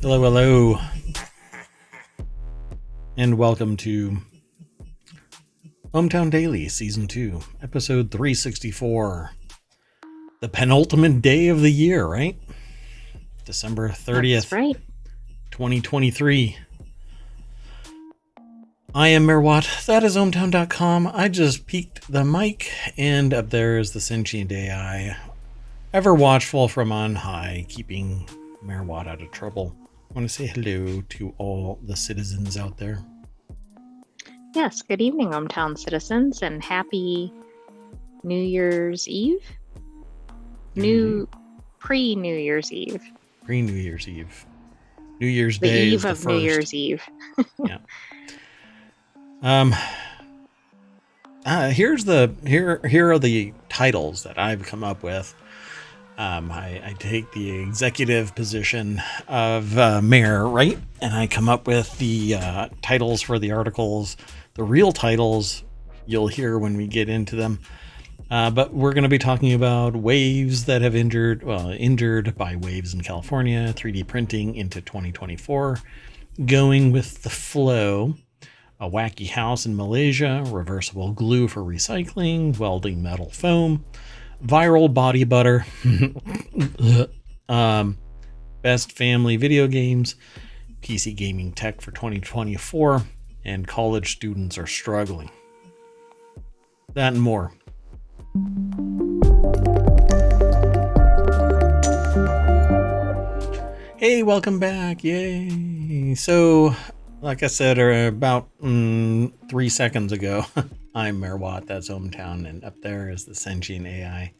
Hello, hello, and welcome to ohmTown Daily, Season 2, Episode 364. The penultimate day of the year, right? December 30th, That's right. 2023. I am Merwat, that is ohmTown.com. I just peeked the mic, and up there is the sentient AI, ever watchful from on high, keeping Merwat out of trouble. I want to say hello to all the citizens out there. Yes, good evening, ohmTown citizens, and happy New Year's Eve? Pre-New Year's Eve. Pre-New Year's Eve. New Year's The Day eve is the of first. New Year's Eve. Yeah. Here are the titles that I've come up with. I take the executive position of mayor, right? And I come up with the titles for the articles. The real titles you'll hear when we get into them. But we're going to be talking about waves that have injured by waves in California, 3D printing into 2024, going with the Floe, a wacky house in Malaysia, reversible glue for recycling, welding metal foam, viral body butter, best family video games, PC gaming tech for 2024, and college students are struggling. That and more. Hey, welcome back. Yay. So, like I said about 3 seconds ago, I'm Merwat, that's ohmTown, and up there is the sentient AI.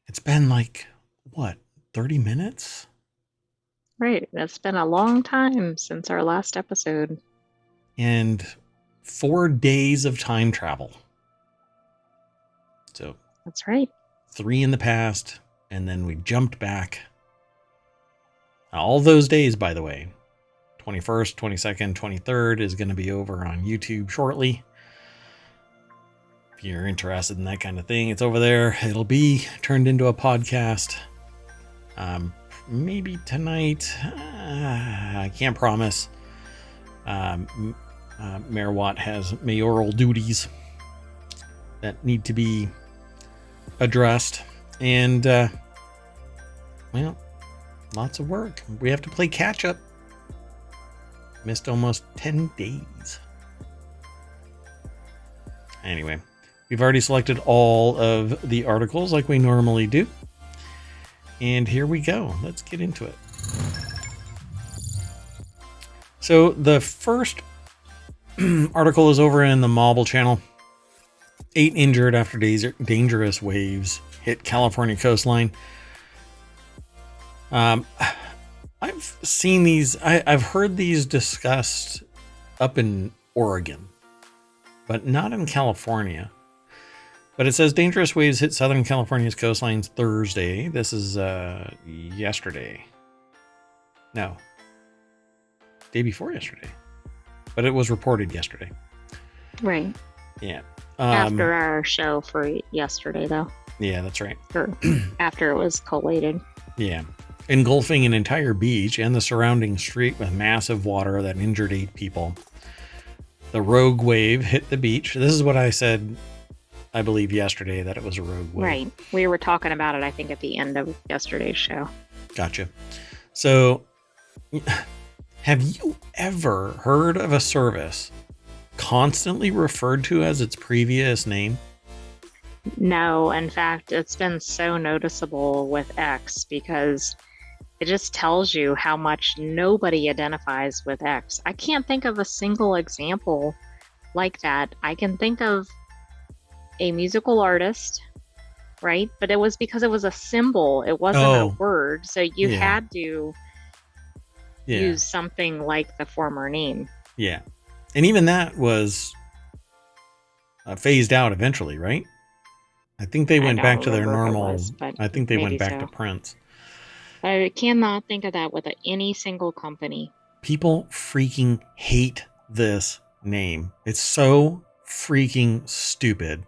It's been like, 30 minutes? Right, it's been a long time since our last episode. And 4 days of time travel. So, that's right. 3 in the past, and then we jumped back. All those days, by the way, 21st, 22nd, 23rd is going to be over on YouTube shortly. If you're interested in that kind of thing, it's over there. It'll be turned into a podcast. Maybe tonight. I can't promise. Mayor Watt has mayoral duties that need to be addressed. And, lots of work. We have to play catch up. Missed almost 10 days. Anyway, we've already selected all of the articles like we normally do. And here we go. Let's get into it. So the first article is over in the Mobile channel. 8 injured after dangerous waves hit California coastline. I've seen these. I've heard these discussed up in Oregon, but not in California. But it says dangerous waves hit Southern California's coastlines Thursday. This is yesterday. No. Day before yesterday. But it was reported yesterday. Right. Yeah. After our show for yesterday, though. Yeah, that's right. Or after it was collated. Yeah. Engulfing an entire beach and the surrounding street with massive water that injured 8 people. The rogue wave hit the beach. This is what I said, I believe, yesterday, that it was a rogue wave. Right. We were talking about it, I think, at the end of yesterday's show. Gotcha. So, have you ever heard of a service constantly referred to as its previous name? No, in fact, it's been so noticeable with X because it just tells you how much nobody identifies with X. I can't think of a single example like that. I can think of a musical artist, right? But it was because it was a symbol. It wasn't a word. So you had to use something like the former name. Yeah. And even that was phased out eventually, right? I think they went back to their normal. I think they went back to Prince. I cannot think of that with any single company. People freaking hate this name. It's so freaking stupid.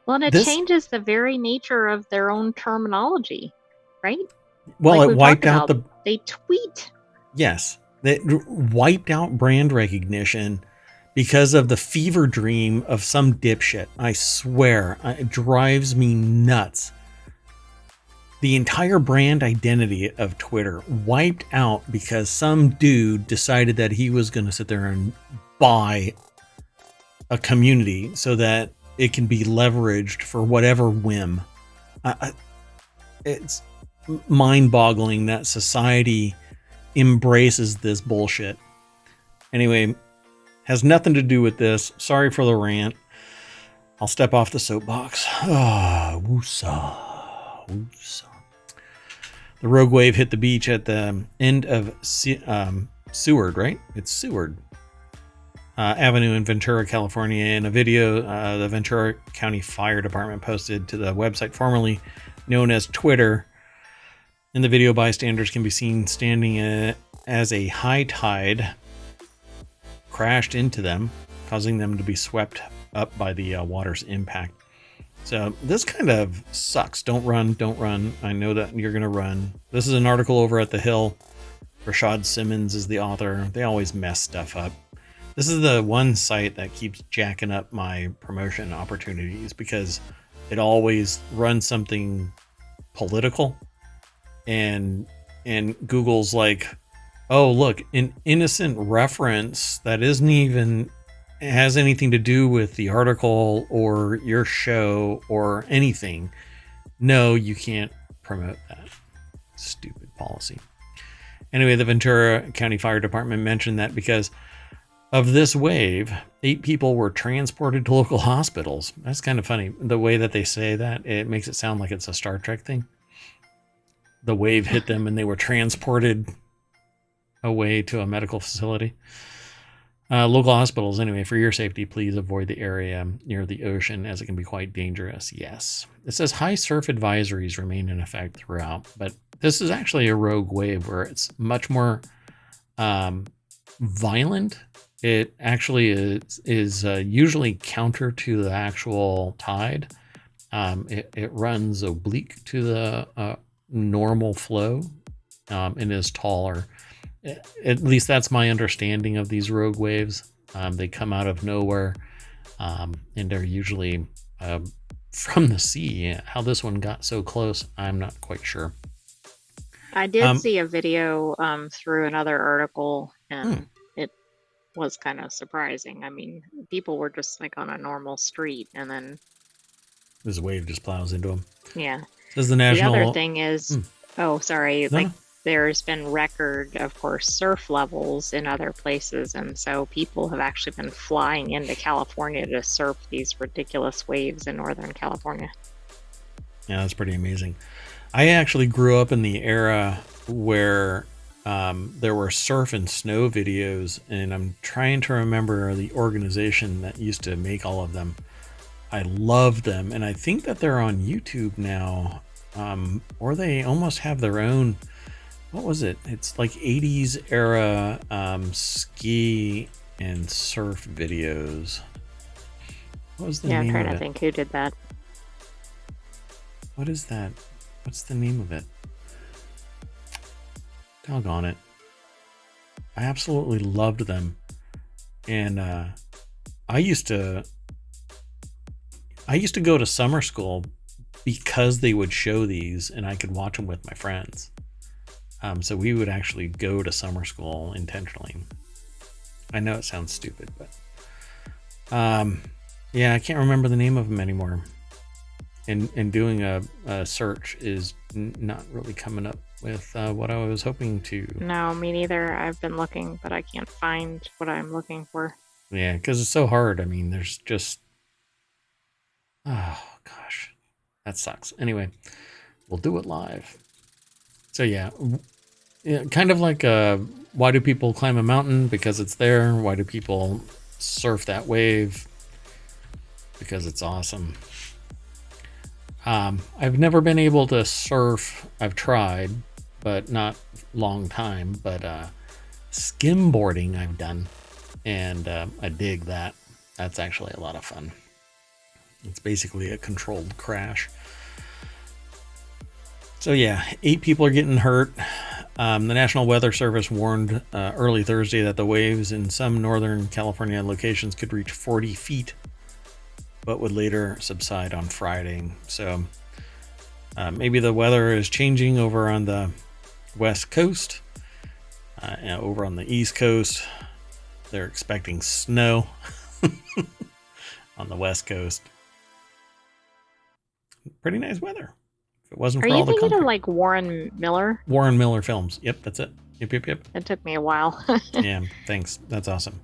Well, and it changes the very nature of their own terminology, right? Well, Like it we've wiped talked out about, they tweet. yes, that wiped out brand recognition because of the fever dream of some dipshit. I swear, it drives me nuts. The entire brand identity of Twitter wiped out because some dude decided that he was going to sit there and buy a community so that it can be leveraged for whatever whim. It's mind-boggling that society embraces this bullshit. Anyway, has nothing to do with this. Sorry for the rant. I'll step off the soapbox. Woosah. Woosah. The rogue wave hit the beach at the end of Seward, right? It's Seward Avenue in Ventura, California. In a video the Ventura County Fire Department posted to the website formerly known as Twitter. In the video, bystanders can be seen standing as a high tide crashed into them, causing them to be swept up by the water's impact. So this kind of sucks. Don't run, don't run. I know that you're going to run. This is an article over at The Hill. Rashad Simmons is the author. They always mess stuff up. This is the one site that keeps jacking up my promotion opportunities because it always runs something political, and Google's like, oh, look, an innocent reference that isn't even has anything to do with the article or your show or anything. No, you can't promote that. Stupid policy. Anyway, the Ventura County Fire Department mentioned that because of this wave, 8 people were transported to local hospitals. That's kind of funny. The way that they say that, it makes it sound like it's a Star Trek thing. The wave hit them and they were transported away to a medical facility. Local hospitals, anyway, for your safety, please avoid the area near the ocean as it can be quite dangerous. Yes. It says high surf advisories remain in effect throughout, but this is actually a rogue wave where it's much more violent. It actually is usually counter to the actual tide. It runs oblique to the normal flow and is taller. At least that's my understanding of these rogue waves. They come out of nowhere, and they're usually from the sea. How this one got so close, I'm not quite sure. I did see a video through another article, and it was kind of surprising. I mean, people were just like on a normal street, and then this wave just plows into them. Yeah. Says the national. The other thing is, oh, sorry, No. There's been record, of course, surf levels in other places, and so people have actually been flying into California to surf these ridiculous waves in Northern California. Yeah, that's pretty amazing. I actually grew up in the era where there were surf and snow videos, and I'm trying to remember the organization that used to make all of them. I love them, and I think that they're on YouTube now, or they almost have their own. What was it? It's like 80s era ski and surf videos. What was the name of it? I'm trying to think who did that. What is that? What's the name of it? Doggone it. I absolutely loved them. And I used to go to summer school because they would show these and I could watch them with my friends. So we would actually go to summer school intentionally. I know it sounds stupid, but yeah, I can't remember the name of them anymore. And doing a search is not really coming up with what I was hoping to. No, me neither. I've been looking, but I can't find what I'm looking for. Yeah, because it's so hard. I mean, there's just... Oh, gosh. That sucks. Anyway, we'll do it live. So yeah, kind of like why do people climb a mountain? Because it's there. Why do people surf that wave? Because it's awesome. I've never been able to surf. I've tried, but not long time. But skimboarding I've done, and I dig that. That's actually a lot of fun. It's basically a controlled crash. So yeah, 8 people are getting hurt. The National Weather Service warned early Thursday that the waves in some Northern California locations could reach 40 feet, but would later subside on Friday. So maybe the weather is changing over on the West Coast. And over on the East Coast, they're expecting snow on the West Coast. Pretty nice weather. If it wasn't Are for you all the thinking of concrete. like Warren Miller? Warren Miller Films. Yep, that's it. Yep. It took me a while. Yeah, thanks. That's awesome.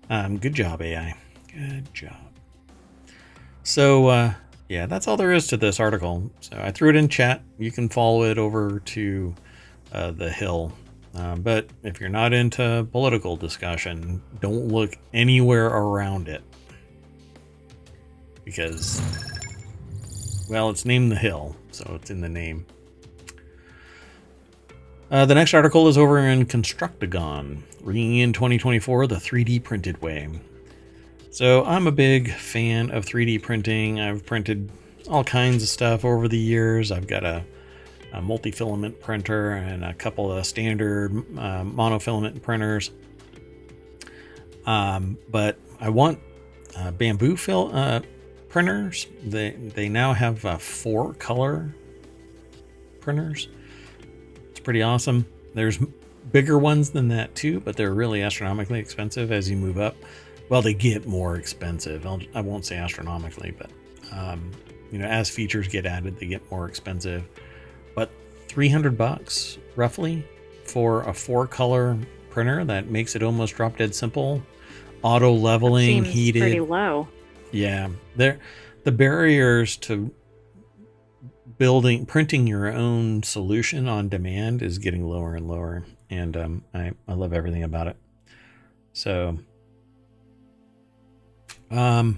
Good job, AI. Good job. So, yeah, that's all there is to this article. So I threw it in chat. You can follow it over to The Hill. But if you're not into political discussion, don't look anywhere around it. Because, well, it's named The Hill, so it's in the name. The next article is over in Constructagon, bringing in 2024 the 3D printed way. So I'm a big fan of 3D printing. I've printed all kinds of stuff over the years. I've got a multi-filament printer and a couple of standard monofilament printers. But I want bamboo printers. They now have 4 color printers. It's pretty awesome. There's bigger ones than that too, but they're really astronomically expensive as you move up. Well, they get more expensive. I won't say astronomically, but as features get added, they get more expensive. But $300 roughly for a 4-color printer that makes it almost drop dead simple, auto leveling, Seems heated. pretty low. Yeah, the barriers to printing your own solution on demand is getting lower and lower, and I love everything about it. So the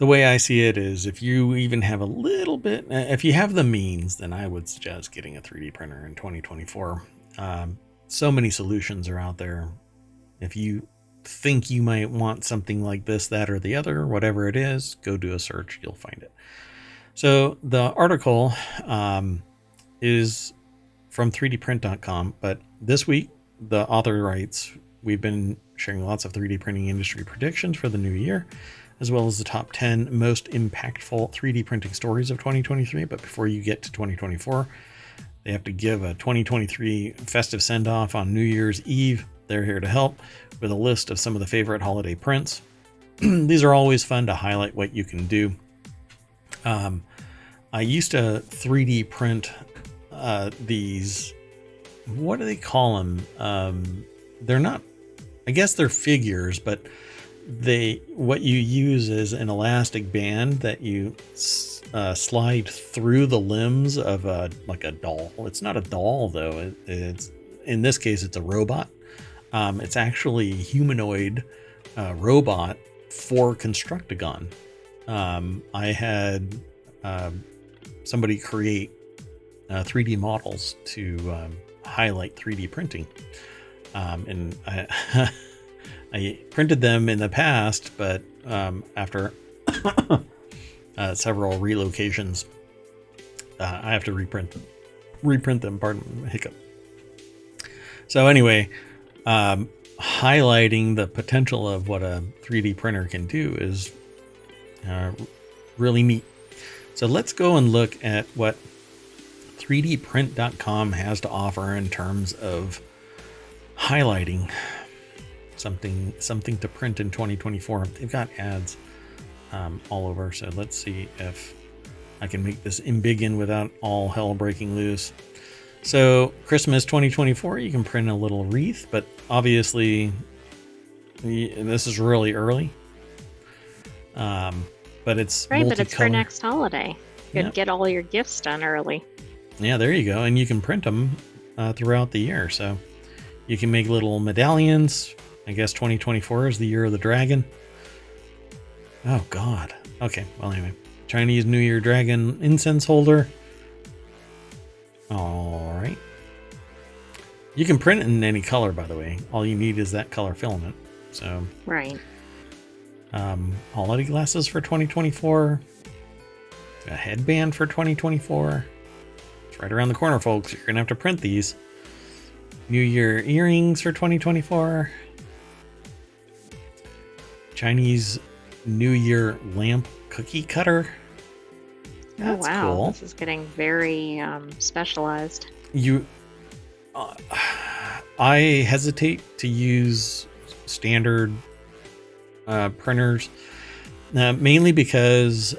way I see it is, if you even have a little bit, if you have the means, then I would suggest getting a 3D printer in 2024. So many solutions are out there. If you think you might want something like this, that, or the other, whatever it is, go do a search, you'll find it. So the article is from 3dprint.com, but this week the author writes, we've been sharing lots of 3D printing industry predictions for the new year, as well as the top 10 most impactful 3D printing stories of 2023. But before you get to 2024, they have to give a 2023 festive send-off on New Year's Eve. They're here to help with a list of some of the favorite holiday prints. These are always fun to highlight what you can do. I used to 3D print these, what do they call them? They're not, I guess they're figures, but what you use is an elastic band that you slide through the limbs of like a doll. It's not a doll though. It's in this case it's a robot. It's actually a humanoid robot for Constructagon. I had somebody create 3D models to highlight 3D printing, and I printed them in the past, but after several relocations, I have to reprint them. Pardon my hiccup. So anyway, highlighting the potential of what a 3D printer can do is really neat. So let's go and look at what 3dprint.com has to offer in terms of highlighting something to print in 2024. They've got ads all over, so let's see if I can make this embiggen without all hell breaking loose. So Christmas 2024, you can print a little wreath, but obviously this is really early. But it's right, multicolor. but it's for next holiday. You could get all your gifts done early. Yeah, there you go. And you can print them throughout the year. So you can make little medallions. I guess 2024 is the year of the dragon. Oh, God. Okay, well, anyway. Chinese New Year dragon incense holder. All right. You can print it in any color, by the way. All you need is that color filament. So, right. Holiday glasses for 2024. A headband for 2024. It's right around the corner, folks. You're gonna have to print these. New Year earrings for 2024. Chinese New Year lamp cookie cutter. That's oh wow, cool. this is getting very specialized. I hesitate to use standard printers, mainly because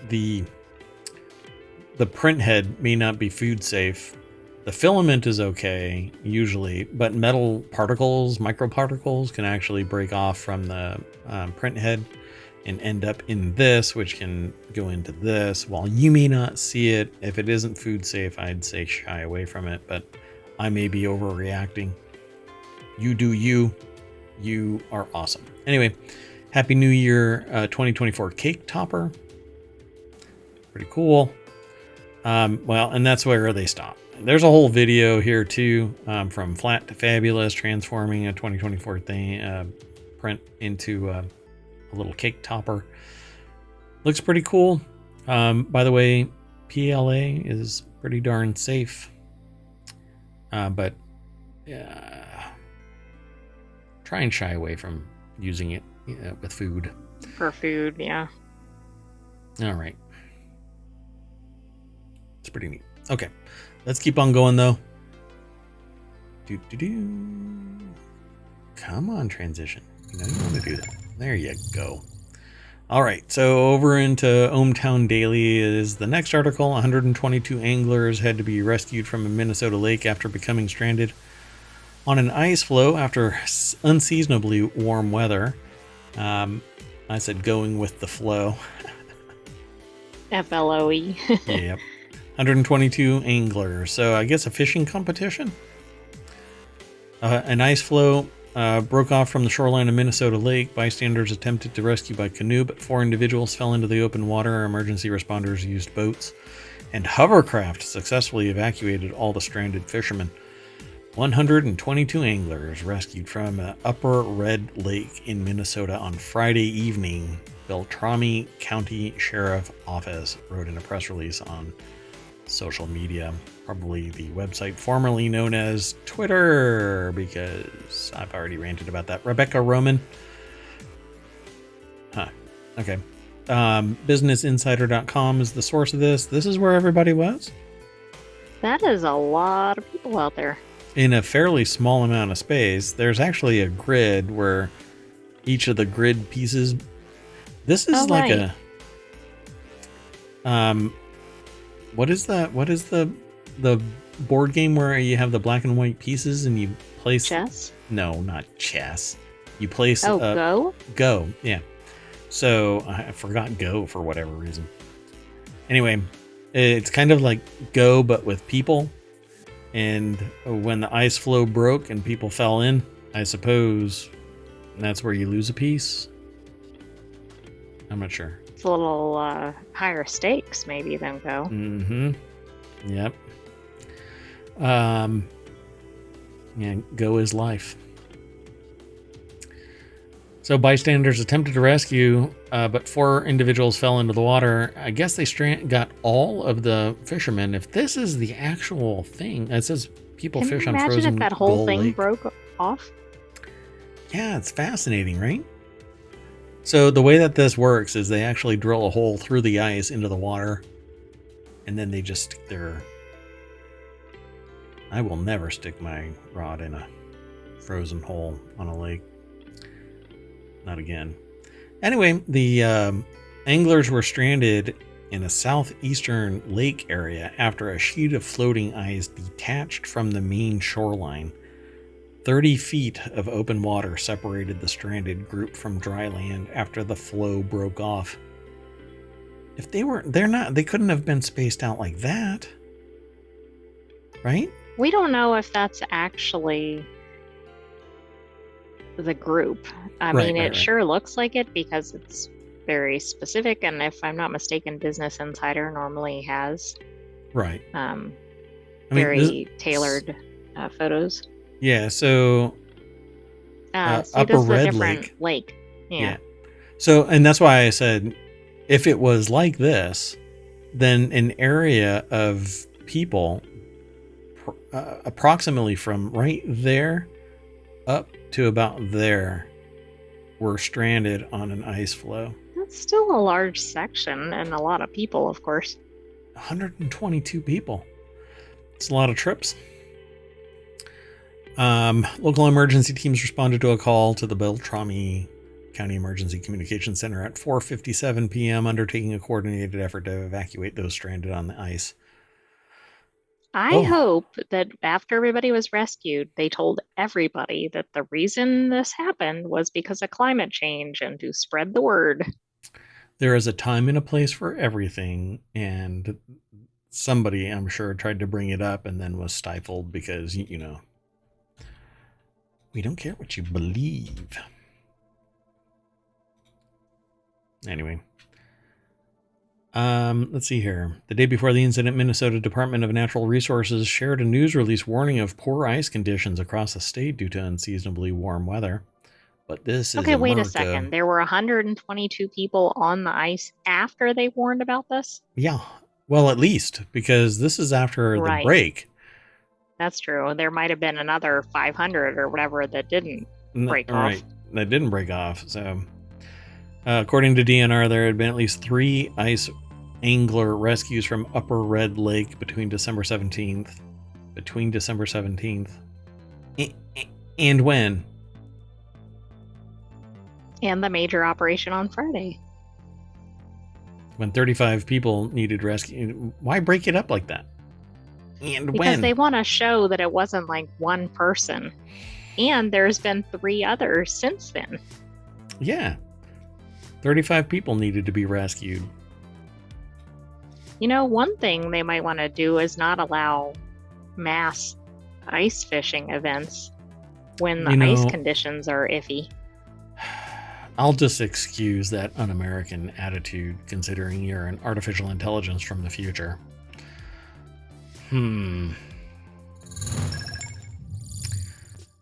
the print head may not be food safe. The filament is okay usually, but metal particles, microparticles, can actually break off from the print head and end up in this, which can go into this. While you may not see it, if it isn't food safe, I'd say shy away from it, but I may be overreacting. You do you. You are awesome. Anyway, Happy New Year 2024 cake topper. Pretty cool. Well, and that's where they stop. There's a whole video here too, from flat to fabulous, transforming a 2024 thing print into a little cake topper. Looks pretty cool. By the way, PLA is pretty darn safe, but try and shy away from using it with food. For food, yeah. All right. It's pretty neat. Okay, let's keep on going though. Come on, transition. You know you want to do that. There you go. All right, so over into ohmTown Daily is the next article. 122 anglers had to be rescued from a Minnesota lake after becoming stranded on an ice floe after unseasonably warm weather. I said going with the flow. FLOE. Yep. 122 anglers. So I guess a fishing competition. An ice floe broke off from the shoreline of Minnesota Lake. Bystanders attempted to rescue by canoe, but 4 individuals fell into the open water. Emergency responders used boats and hovercraft successfully evacuated all the stranded fishermen. 122 anglers rescued from Upper Red Lake in Minnesota on Friday evening, Beltrami County Sheriff Office wrote in a press release on social media, probably the website formerly known as Twitter, because I've already ranted about that. Rebecca Roman. Okay. BusinessInsider.com is the source of this. This is where everybody was. That is a lot of people out there. In a fairly small amount of space. There's actually a grid where each of the grid pieces. This is like a what is that? What is the board game where you have the black and white pieces and you place chess? No, not chess. You place Go? Go, yeah. So I forgot Go for whatever reason. Anyway, it's kind of like Go but with people. And when the ice floe broke and people fell in, I suppose that's where you lose a piece. I'm not sure. It's a little higher stakes maybe than Go. Mm-hmm. Yep. Yeah, Go is life. So bystanders attempted to rescue, but 4 individuals fell into the water. I guess they got all of the fishermen. If this is the actual thing, it says people fish on frozen. Imagine if that whole thing Lake. broke off. Yeah, it's fascinating, right? So the way that this works is they actually drill a hole through the ice into the water, and then they just stick their... I will never stick my rod in a frozen hole on a lake. Not again. Anyway, the anglers were stranded in a southeastern lake area after a sheet of floating ice detached from the main shoreline. 30 feet of open water separated the stranded group from dry land after the floe broke off. If they couldn't have been spaced out like that. Right? We don't know if that's actually the group. I mean, it sure looks like it because it's very specific, and if I'm not mistaken, Business Insider normally has very tailored photos. Yeah, so Upper Red Lake. Yeah. So, and that's why I said if it was like this, then an area of people approximately from right there up to about there were stranded on an ice floe. That's still a large section and a lot of people, of course. 122 people. It's a lot of trips. Local emergency teams responded to a call to the Beltrami County Emergency Communications Center at 4:57 p.m., undertaking a coordinated effort to evacuate those stranded on the ice. I hope that after everybody was rescued, they told everybody that the reason this happened was because of climate change and to spread the word. There is a time and a place for everything, and somebody, I'm sure, tried to bring it up and then was stifled because, you know, we don't care what you believe. Anyway. Let's see here. The day before the incident, Minnesota Department of Natural Resources shared a news release warning of poor ice conditions across the state due to unseasonably warm weather. But this is okay, wait a second. There were 122 people on the ice after they warned about this? Yeah. Well, at least, because this is after the break. That's true. There might have been another 500 or whatever that didn't break off. Right. That didn't break off. So, according to DNR, there had been at least 3 ice angler rescues from Upper Red Lake between December 17th. And when? And the major operation on Friday. When 35 people needed rescue. Why break it up like that? And because they want to show that it wasn't like one person. And there's been 3 others since then. Yeah. 35 people needed to be rescued. You know, one thing they might want to do is not allow mass ice fishing events when the ice conditions are iffy. I'll just excuse that un-American attitude, considering you're an artificial intelligence from the future. The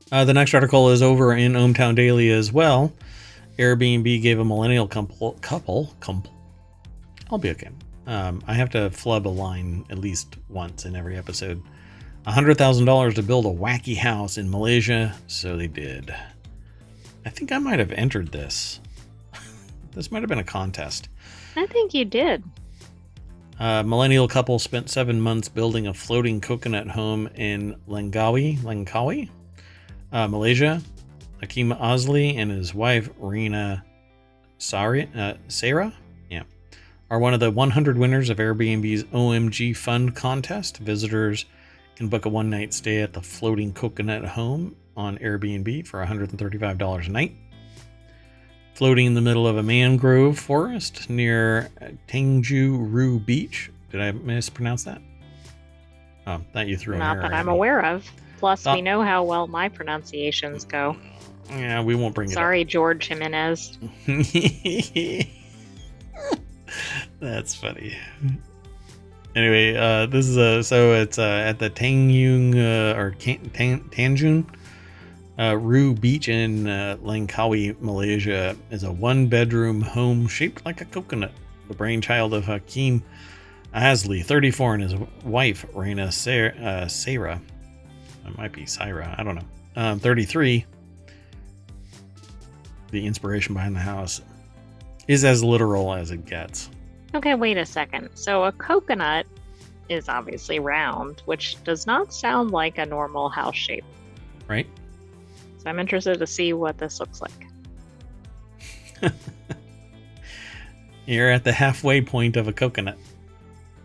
next article is over in ohmTown Daily as well. Airbnb gave a millennial couple. I'll be okay. I have to flub a line at least once in every episode. $100,000 to build a wacky house in Malaysia, so they did. I think I might have entered this. This might have been a contest. I think you did. Millennial couple spent 7 months building a floating coconut home in Langkawi, Malaysia. Hakim Osley and his wife, Rina Sarah, are one of the 100 winners of Airbnb's OMG Fund contest. Visitors can book a one-night stay at the floating coconut home on Airbnb for $135 a night. Floating in the middle of a mangrove forest near Tanjuru Beach. Did I mispronounce that? Oh, that you threw an error. Not that I'm aware of. Plus, we know how well my pronunciations go. Yeah, we won't bring it up. Sorry, George Jimenez. That's funny. Anyway, this is it's at the Tanjung Ru Beach in Langkawi, Malaysia, is a 1-bedroom home shaped like a coconut. The brainchild of Hakim Asley, 34, and his wife, Rina Sarah. It might be Syra, I don't know. 33. The inspiration behind the house is as literal as it gets. Okay, wait a second. So a coconut is obviously round, which does not sound like a normal house shape. Right. So I'm interested to see what this looks like. You're at the halfway point of a coconut.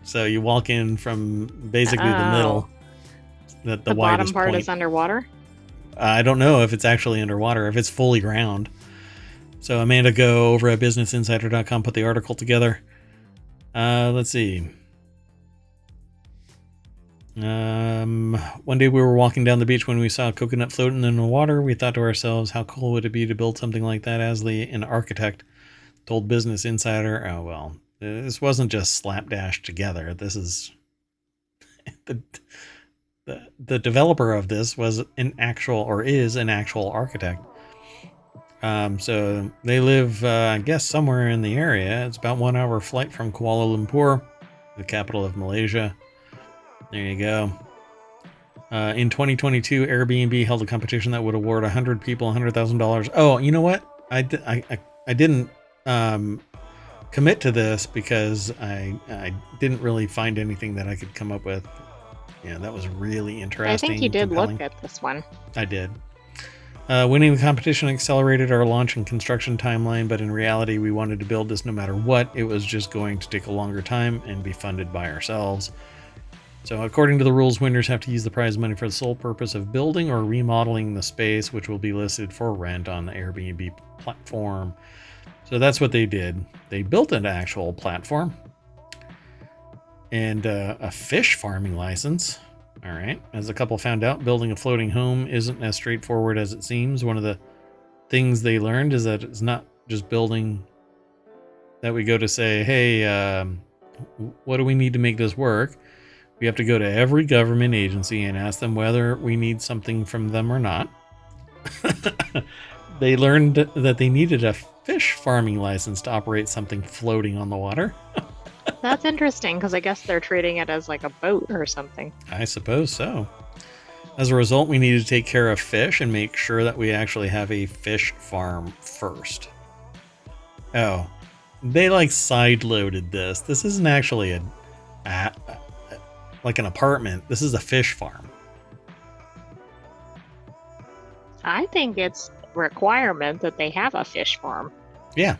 So you walk in from basically the middle. The bottom part point is underwater? I don't know if it's actually underwater, if it's fully round. So Amanda Go over at businessinsider.com put the article together. Let's see. One day we were walking down the beach when we saw a coconut floating in the water. We thought to ourselves, how cool would it be to build something like that? Asley, an architect, told Business Insider. Oh, well, this wasn't just slapdash together. This is the developer of this was is an actual architect. So they live, I guess, somewhere in the area. It's about 1 hour flight from Kuala Lumpur. the capital of Malaysia. There you go. In 2022, Airbnb held a competition that would award 100 people $100,000. Oh, you know what? I didn't commit to this because I didn't really find anything that I could come up with. Yeah, that was really interesting. I think you did compelling. look at this one. I did. Winning the competition accelerated our launch and construction timeline, but in reality, we wanted to build this no matter what. It was just going to take a longer time and be funded by ourselves. So according to the rules, winners have to use the prize money for the sole purpose of building or remodeling the space, which will be listed for rent on the Airbnb platform. So that's what they did. They built an actual platform and a fish farming license. All right. As the couple found out, building a floating home isn't as straightforward as it seems. One of the things they learned is that it's not just building that we go to say, hey, what do we need to make this work? We have to go to every government agency and ask them whether we need something from them or not. They learned that they needed a fish farming license to operate something floating on the water. That's interesting because I guess they're treating it as like a boat or something. I suppose so. As a result, we need to take care of fish and make sure that we actually have a fish farm first. Oh, they like side-loaded this. This isn't actually like an apartment. This is a fish farm. I think it's requirement that they have a fish farm. Yeah.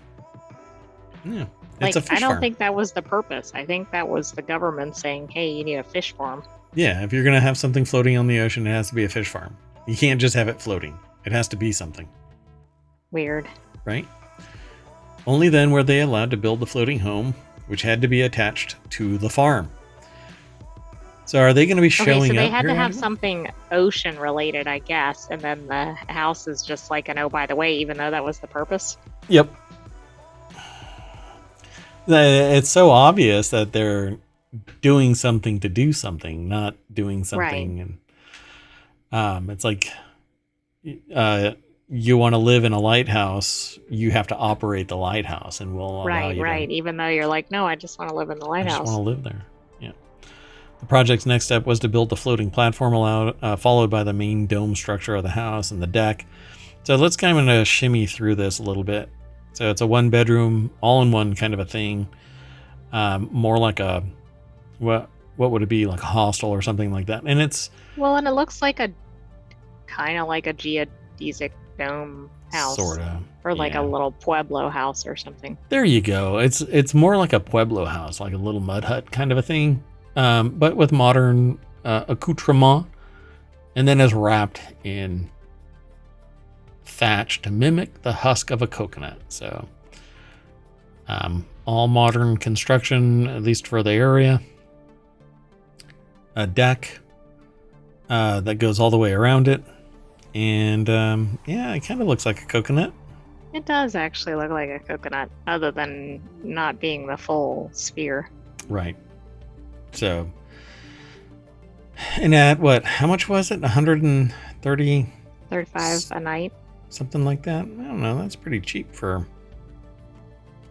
Yeah. It's Like, a fish I don't farm. think that was the purpose. I think that was the government saying, hey, you need a fish farm. Yeah, if you're going to have something floating on the ocean, it has to be a fish farm. You can't just have it floating. It has to be something, Weird. right? Only then were they allowed to build the floating home, which had to be attached to the farm. So are they going to be showing Okay, so they up had to have periodically? something ocean related, I guess, and then the house is just like an oh, by the way, even though that was the purpose. Yep. It's so obvious that they're doing something to do something, not doing something. And it's like you want to live in a lighthouse, you have to operate the lighthouse, and we'll allow Right, you right. Even though you're like, no, I just want to live in the I just lighthouse. want to live there. Yeah. The project's next step was to build the floating platform, followed by the main dome structure of the house and the deck. So let's kind of shimmy through this a little bit. So it's a one-bedroom, all-in-one kind of a thing. More like a what would it be, like a hostel or something like that? And it's Well, and it looks like a kind of like a geodesic dome house. sort of, Or like yeah. a little Pueblo house or something. There you go. It's more like a Pueblo house, like a little mud hut kind of a thing, but with modern accoutrement, and then is wrapped in thatch to mimic the husk of a coconut. So all modern construction, at least for the area. A deck that goes all the way around it, and yeah, it kind of looks like a coconut. It does actually look like a coconut, other than not being the full sphere. Right. So, and at what? How much was it? 130, 35 a night something like that. I don't know. That's pretty cheap for.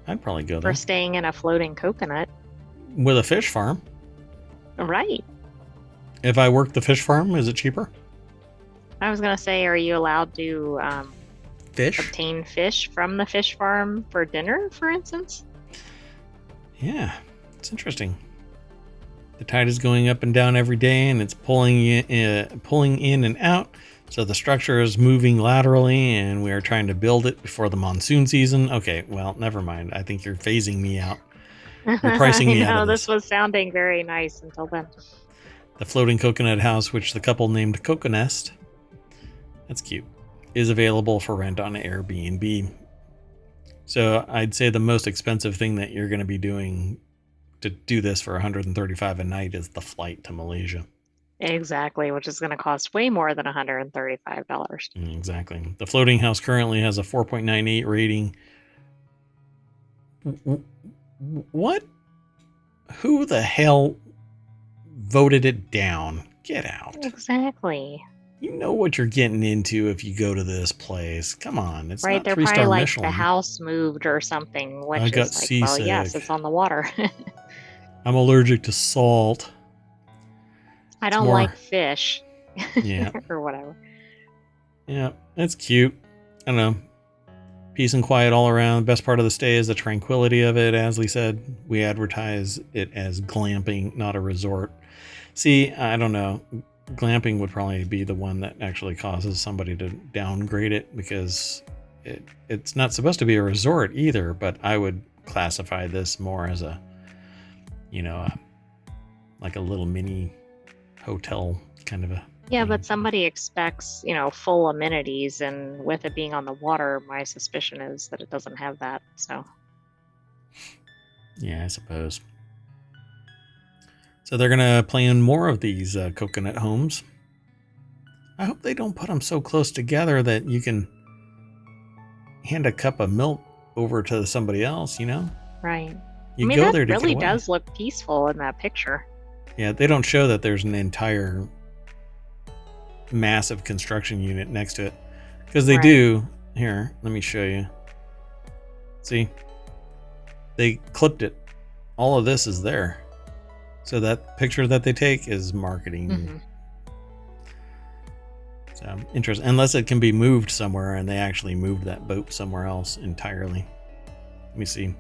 I'd probably go for there staying in a floating coconut. with a fish farm. Right. If I work the fish farm, is it cheaper? I was gonna say, are you allowed to Fish? obtain fish from the fish farm for dinner, for instance? Yeah, it's interesting. The tide is going up and down every day, and it's pulling in and out. So the structure is moving laterally, and we are trying to build it before the monsoon season. Okay, well, never mind. I think you're phasing me out. You're pricing me out of this this. was sounding very nice until then. The floating coconut house, which the couple named Coconest, that's cute, is available for rent on Airbnb. So I'd say the most expensive thing that you're going to be doing to do this for $135 a night is the flight to Malaysia. Exactly, which is going to cost way more than $135. Exactly. The floating house currently has a 4.98 rating. What? Who the hell voted it down? Get out. Exactly. You know what you're getting into if you go to this place. Come on. It's Right, not they're 3-star probably like Michelin. the house moved or something, which I got is like, well, yes, seasick. it's on the water. I'm allergic to salt. I don't like fish. Yeah. Or whatever. Yeah, it's cute. I don't know. Peace and quiet all around. Best part of the stay is the tranquility of it. As Lee said, we advertise it as glamping, not a resort. See, I don't know. Glamping would probably be the one that actually causes somebody to downgrade it, because it's not supposed to be a resort either, but I would classify this more as a, like a little mini hotel kind of a Yeah, thing. but somebody expects, full amenities, and with it being on the water, my suspicion is that it doesn't have that. So, yeah, I suppose. So they're gonna plan more of these coconut homes. I hope they don't put them so close together that you can hand a cup of milk over to somebody else. right. You I mean, go that there to really get away. does look peaceful in that picture. Yeah, they don't show that there's an entire massive construction unit next to it, because they do. Here, let me show you. See, they clipped it. All of this is there, so that picture that they take is marketing. Mm-hmm. So interesting, unless it can be moved somewhere, and they actually moved that boat somewhere else entirely. Let me see.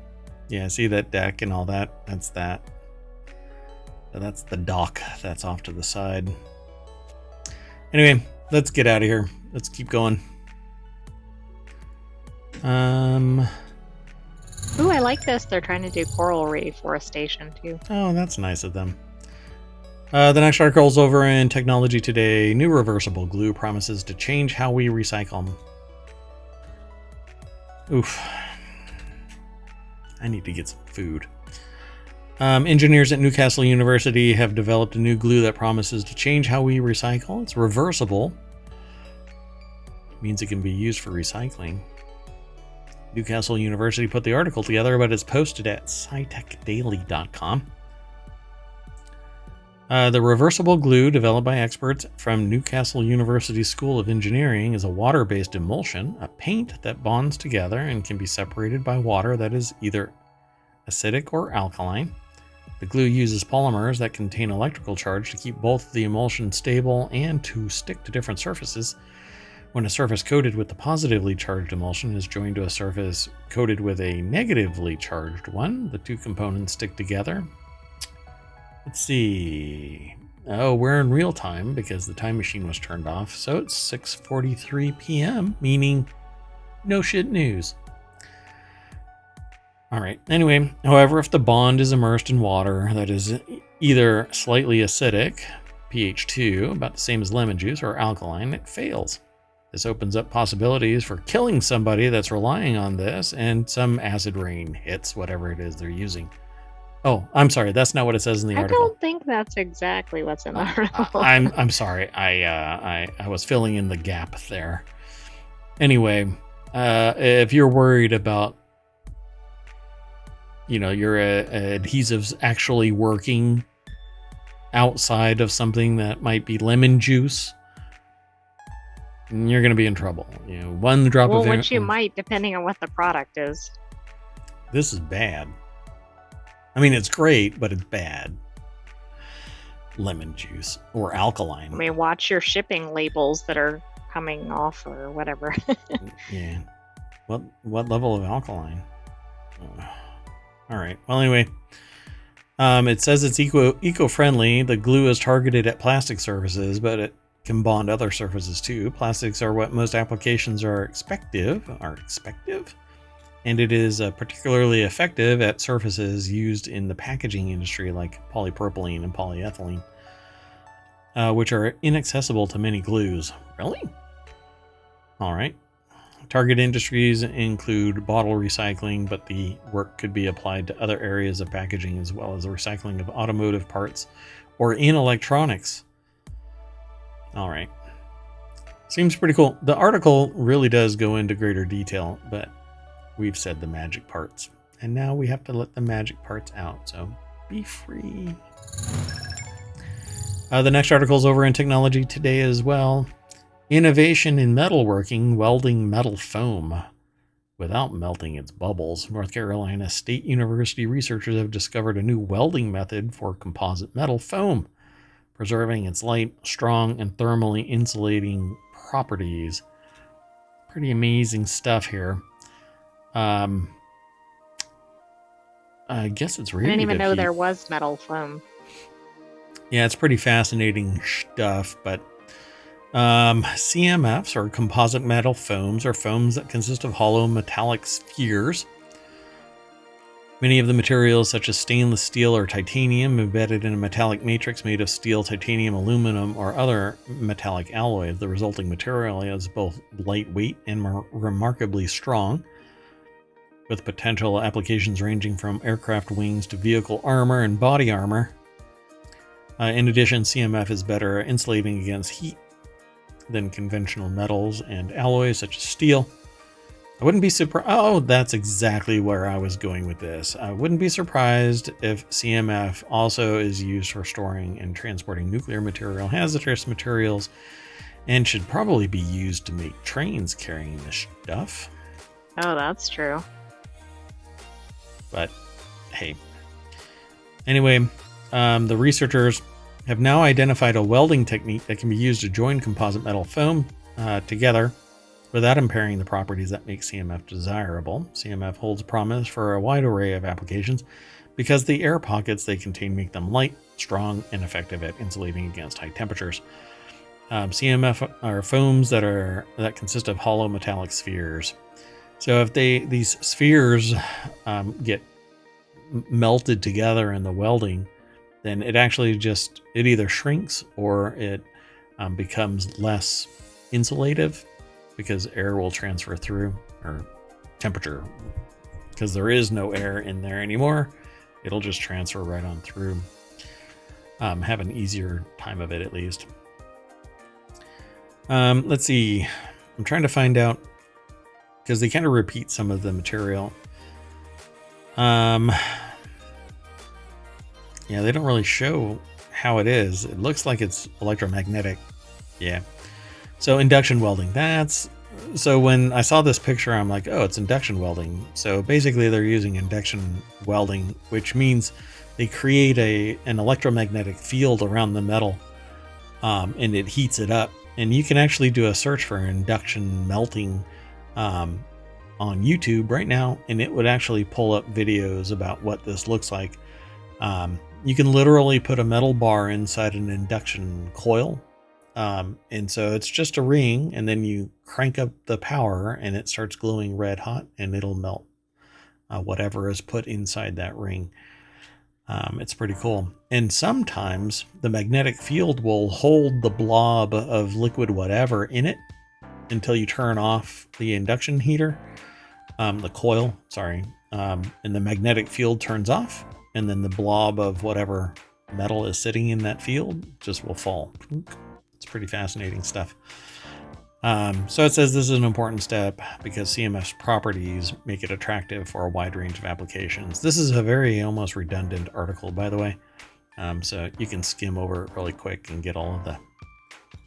Yeah, see that deck and all that? That's that. So that's the dock that's off to the side. Anyway, let's get out of here. Let's keep going. Ooh, I like this. They're trying to do coral reforestation too. Oh, that's nice of them. The next article's over in Technology Today. New reversible glue promises to change how we recycle. Oof. I need to get some food. Engineers at Newcastle University have developed a new glue that promises to change how we recycle. It's reversible. It means it can be used for recycling. Newcastle University put the article together, but it's posted at scitechdaily.com. The reversible glue, developed by experts from Newcastle University School of Engineering, is a water-based emulsion, a paint that bonds together and can be separated by water that is either acidic or alkaline. The glue uses polymers that contain electrical charge to keep both the emulsion stable and to stick to different surfaces. When a surface coated with the positively charged emulsion is joined to a surface coated with a negatively charged one, the two components stick together. Let's see. Oh, we're in real time because the time machine was turned off. So it's 6:43 p.m., meaning no shit news. All right. Anyway, however, if the bond is immersed in water that is either slightly acidic, pH 2, about the same as lemon juice, or alkaline, it fails. This opens up possibilities for killing somebody that's relying on this, and some acid rain hits whatever it is they're using. Oh, I'm sorry. That's not what it says in the article. I don't think that's exactly what's in the article. I'm sorry. I was filling in the gap there. Anyway, if you're worried about, your adhesives actually working outside of something that might be lemon juice, you're going to be in trouble. One drop of... Well, which you might, depending on what the product is. This is bad. I mean, it's great, but it's bad. Lemon juice or alkaline. I mean, watch your shipping labels that are coming off or whatever. Yeah. What level of alkaline? All right. Well, anyway, it says it's eco-friendly. The glue is targeted at plastic surfaces, but it can bond other surfaces too. Plastics are what most applications are expective. And it is particularly effective at surfaces used in the packaging industry like polypropylene and polyethylene, which are inaccessible to many glues. Really? All right. Target industries include bottle recycling, but the work could be applied to other areas of packaging as well as the recycling of automotive parts or in electronics. All right. Seems pretty cool. The article really does go into greater detail, but we've said the magic parts, and now we have to let the magic parts out, so be free. The next article is over in Technology Today as well. Innovation in metalworking, welding metal foam. without melting its bubbles. North Carolina State University researchers have discovered a new welding method for composite metal foam, preserving its light, strong, and thermally insulating properties. Pretty amazing stuff here. I guess it's really I didn't even know heat. there was metal foam. Yeah, it's pretty fascinating stuff, but CMFs, or composite metal foams, are foams that consist of hollow metallic spheres. Many of the materials, such as stainless steel or titanium, embedded in a metallic matrix made of steel, titanium, aluminum, or other metallic alloys. The resulting material is both lightweight and remarkably strong, with potential applications ranging from aircraft wings to vehicle armor and body armor. In addition, CMF is better at insulating against heat than conventional metals and alloys such as steel. I wouldn't be surprised. Oh, that's exactly where I was going with this. I wouldn't be surprised if CMF also is used for storing and transporting nuclear material, hazardous materials, and should probably be used to make trains carrying this stuff. Oh, that's true. But hey. Anyway, the researchers have now identified a welding technique that can be used to join composite metal foam together without impairing the properties that make CMF desirable. CMF holds promise for a wide array of applications because the air pockets they contain make them light, strong, and effective at insulating against high temperatures. CMF are foams that consist of hollow metallic spheres. So if these spheres get melted together in the welding, then it actually it either shrinks or it becomes less insulative because air will transfer through, or temperature, because there is no air in there anymore. It'll just transfer right on through. Have an easier time of it, at least. Let's see. I'm trying to find out, because they kind of repeat some of the material. Yeah, they don't really show how it is. It looks like it's electromagnetic. Yeah. So induction welding. So when I saw this picture, I'm like, oh, it's induction welding. So basically they're using induction welding, which means they create an electromagnetic field around the metal, and it heats it up. And you can actually do a search for induction melting on YouTube right now, and it would actually pull up videos about what this looks like. You can literally put a metal bar inside an induction coil. And so it's just a ring, and then you crank up the power and it starts glowing red hot, and it'll melt whatever is put inside that ring. It's pretty cool. And sometimes the magnetic field will hold the blob of liquid whatever in it until you turn off the induction heater, the coil, sorry. And the magnetic field turns off, and then the blob of whatever metal is sitting in that field just will fall. It's pretty fascinating stuff. So it says this is an important step because CMF's properties make it attractive for a wide range of applications. This is a very almost redundant article, by the way. So you can skim over it really quick and get all of the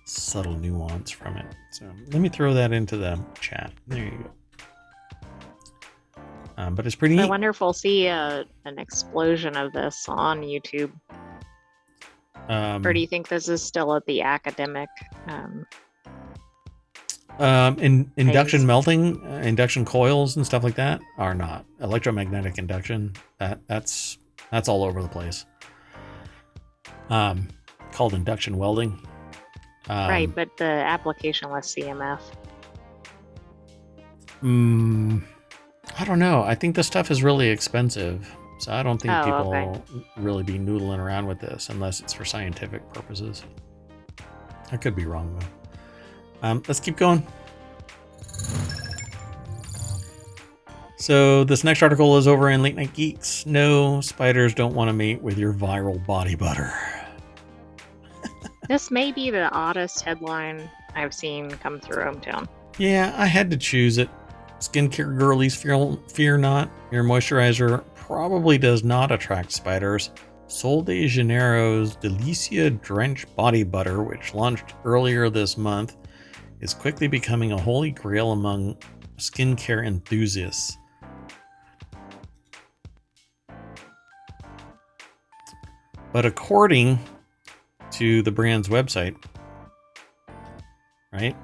subtle nuance from it. So let me throw that into the chat. There you go. But it's pretty neat. I wonder if we'll see an explosion of this on YouTube. Or do you think this is still at the academic? Induction melting, induction coils and stuff like that are not. Electromagnetic induction, that's all over the place. Called induction welding. Right, but the application was CMF. I don't know. I think this stuff is really expensive. So I don't think people really be noodling around with this unless it's for scientific purposes. I could be wrong, though. Let's keep going. So this next article is over in Late Night Geeks. No, spiders don't want to mate with your viral body butter. This may be the oddest headline I've seen come through ohmTown. Yeah, I had to choose it. Skincare girlies, fear not. Your moisturizer probably does not attract spiders. Sol de Janeiro's Delicia Drench Body Butter, which launched earlier this month, is quickly becoming a holy grail among skincare enthusiasts. But according to the brand's website, right?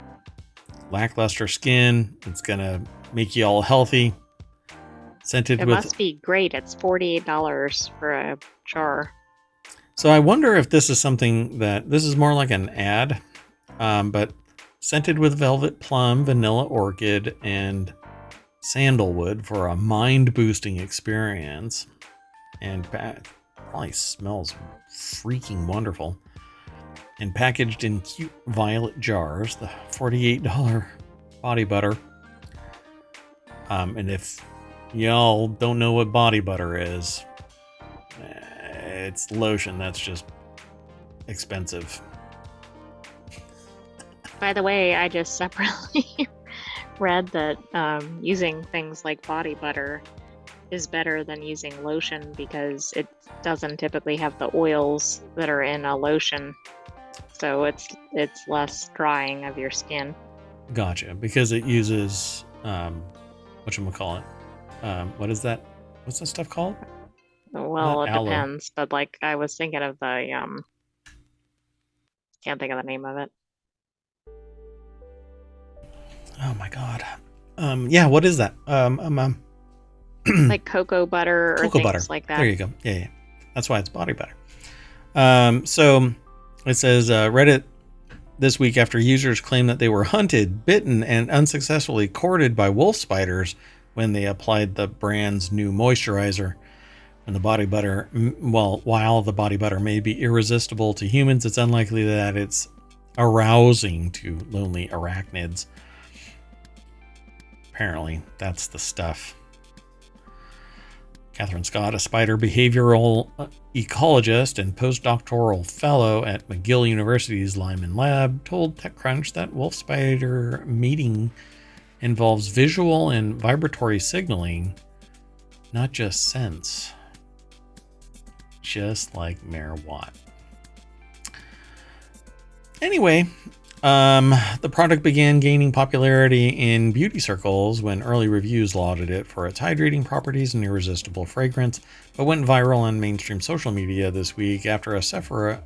Lackluster skin, it's gonna make you all healthy. Scented It with. must be great. It's $48 for a jar. So I wonder if this is something that this is more like an ad, but scented with velvet plum, vanilla orchid, and sandalwood for a mind-boosting experience, and probably smells freaking wonderful. And packaged in cute violet jars, the $48 body butter. And if y'all don't know what body butter is, it's lotion that's just expensive. By the way, I just separately read that using things like body butter is better than using lotion because it doesn't typically have the oils that are in a lotion. So it's less drying of your skin. Gotcha, because it uses whatchamacallit. What is that? What's that stuff called? Well, Not it aloe. depends, but like I was thinking of the can't think of the name of it. Oh my god. Yeah, what is that? Like cocoa butter or Cocoa things butter. like that. There you go. Yeah. That's why it's body butter. So it says Reddit this week after users claimed that they were hunted, bitten, and unsuccessfully courted by wolf spiders when they applied the brand's new moisturizer. And the body butter, well, while the body butter may be irresistible to humans, it's unlikely that it's arousing to lonely arachnids. Apparently, that's the stuff. Catherine Scott, a spider behavioral ecologist and postdoctoral fellow at McGill University's Lyman Lab, told TechCrunch that wolf spider mating involves visual and vibratory signaling, not just sense. Just like Mayor Watt. Anyway, the product began gaining popularity in beauty circles when early reviews lauded it for its hydrating properties and irresistible fragrance, but went viral on mainstream social media this week after a Sephora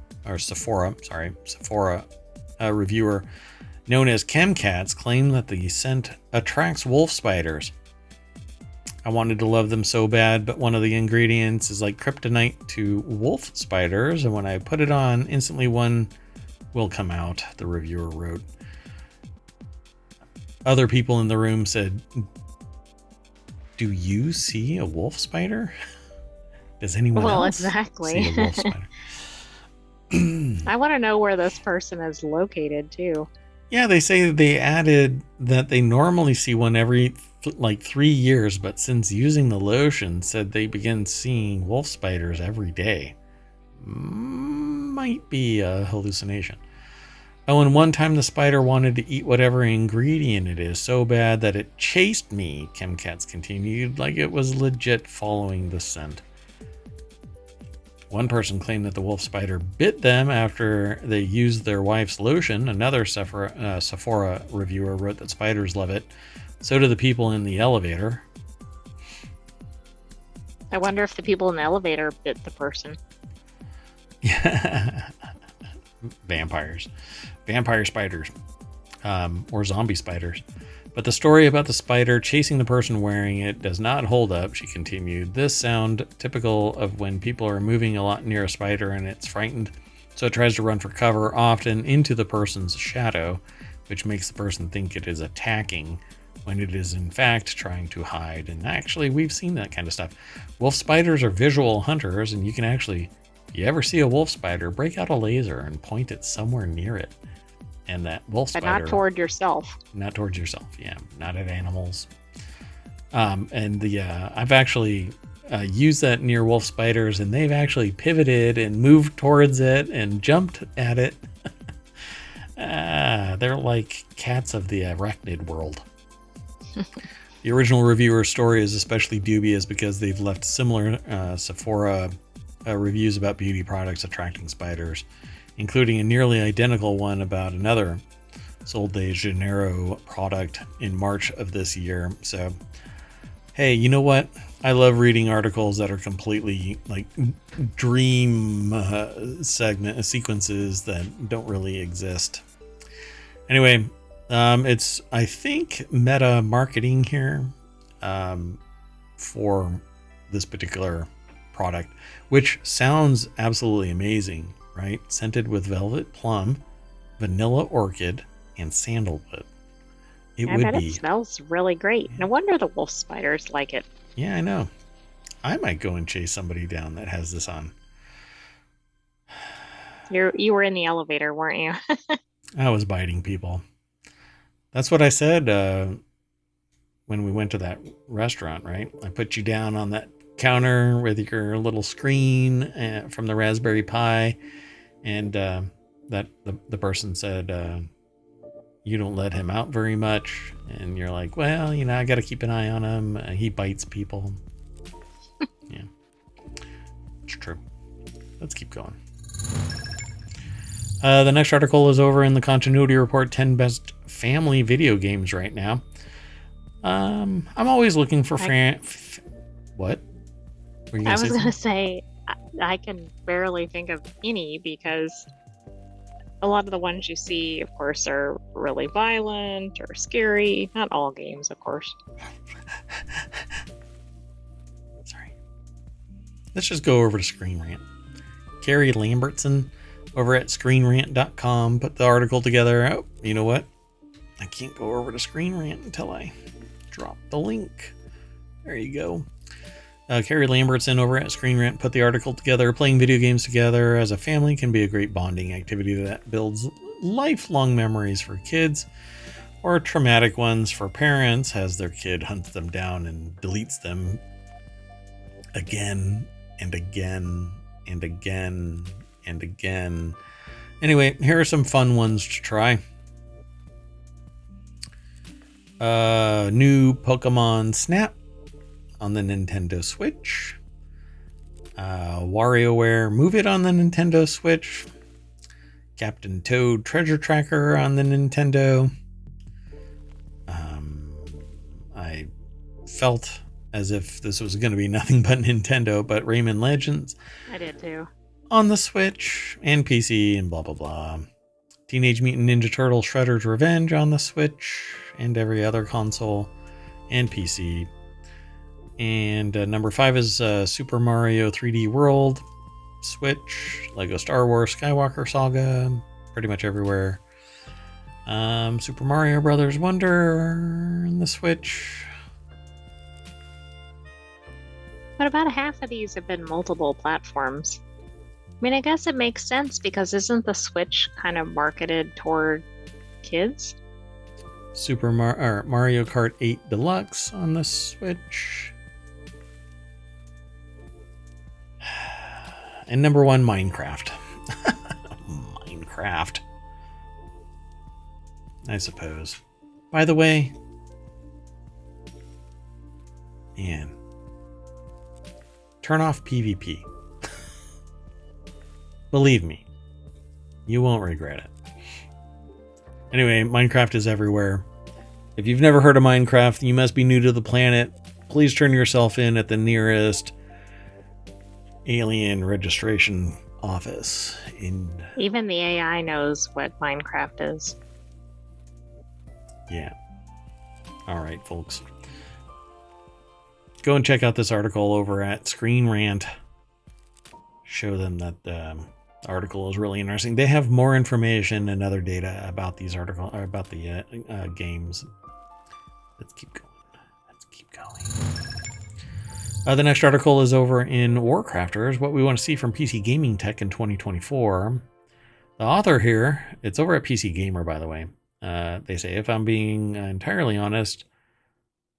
reviewer known as ChemCats claimed that the scent attracts wolf spiders. I wanted to love them so bad, but one of the ingredients is like kryptonite to wolf spiders, and when I put it on, instantly one will come out, the reviewer wrote. Other people in the room said, "Do you see a wolf spider? Does anyone else exactly. see a wolf spider?" I want to know where this person is located too. Yeah, they say they added that they normally see one every 3 years, but since using the lotion, said they begin seeing wolf spiders every day. Might be a hallucination. Oh, and one time the spider wanted to eat whatever ingredient it is so bad that it chased me, ChemCats continued, like it was legit following the scent. One person claimed that the wolf spider bit them after they used their wife's lotion. Another Sephora reviewer wrote that spiders love it. So do the people in the elevator. I wonder if the people in the elevator bit the person. Yeah. Vampires. Vampire spiders. Or zombie spiders. But the story about the spider chasing the person wearing it does not hold up, she continued. This sound typical of when people are moving a lot near a spider and it's frightened, so it tries to run for cover, often into the person's shadow, which makes the person think it is attacking when it is in fact trying to hide. And actually, we've seen that kind of stuff. Wolf spiders are visual hunters, and you can actually, if you ever see a wolf spider, break out a laser and point it somewhere near it. And that wolf spider... But not toward yourself. Not towards yourself, yeah. Not at animals. I've actually used that near wolf spiders, and they've actually pivoted and moved towards it and jumped at it. They're like cats of the arachnid world. The original reviewer's story is especially dubious because they've left similar Sephora reviews about beauty products attracting spiders, including a nearly identical one about another sold the Gennaro product in March of this year. So, hey, you know what? I love reading articles that are completely like dream sequences that don't really exist. Anyway, it's, I think, meta marketing here for this particular product, which sounds absolutely amazing, right? Scented with velvet plum, vanilla orchid, and sandalwood. It I would bet it be. smells really great. No wonder the wolf spiders like it. Yeah, I know. I might go and chase somebody down that has this on. You were in the elevator, weren't you? I was biting people. That's what I said when we went to that restaurant, right? I put you down on that counter with your little screen from the Raspberry Pi, and that the person said, you don't let him out very much, and you're like, well, you know, I got to keep an eye on him. He bites people. Yeah, it's true. Let's keep going. The next article is over in the Continuity Report 10 Best Family Video Games right now. I'm always looking for what? Were you I was say going to something? say, I can barely think of any because a lot of the ones you see, of course, are really violent or scary. Not all games, of course. Sorry. Let's just go over to Screen Rant. Carrie Lambertson over at screenrant.com put the article together. Oh, you know what? I can't go over to Screen Rant until I drop the link. There you go. Carrie Lambertson over at Screen Rant put the article together. Playing video games together as a family can be a great bonding activity that builds lifelong memories for kids, or traumatic ones for parents as their kid hunts them down and deletes them again and again and again and again. Anyway, here are some fun ones to try. New Pokemon Snap on the Nintendo Switch. WarioWare Move It on the Nintendo Switch. Captain Toad Treasure Tracker on the Nintendo. I felt as if this was going to be nothing but Nintendo, but Rayman Legends I did too. on the Switch and PC and blah blah blah. Teenage Mutant Ninja Turtle Shredder's Revenge on the Switch and every other console and PC. And number 5 is Super Mario 3D World, Switch, Lego Star Wars Skywalker Saga, pretty much everywhere. Super Mario Brothers Wonder on the Switch. But about half of these have been multiple platforms. I mean, I guess it makes sense because isn't the Switch kind of marketed toward kids? Mario Kart 8 Deluxe on the Switch. And number 1, Minecraft. Minecraft. I suppose. By the way, man, turn off PvP. Believe me, you won't regret it. Anyway, Minecraft is everywhere. If you've never heard of Minecraft, you must be new to the planet. Please turn yourself in at the nearest alien registration office. Even the AI knows what Minecraft is. Yeah. All right, folks. Go and check out this article over at Screen Rant. Show them that the article is really interesting. They have more information and other data about these articles, or about the games. Let's keep going. The next article is over in Warcrafters, what we want to see from PC gaming tech in 2024. The author here, it's over at PC Gamer, by the way. They say, if I'm being entirely honest,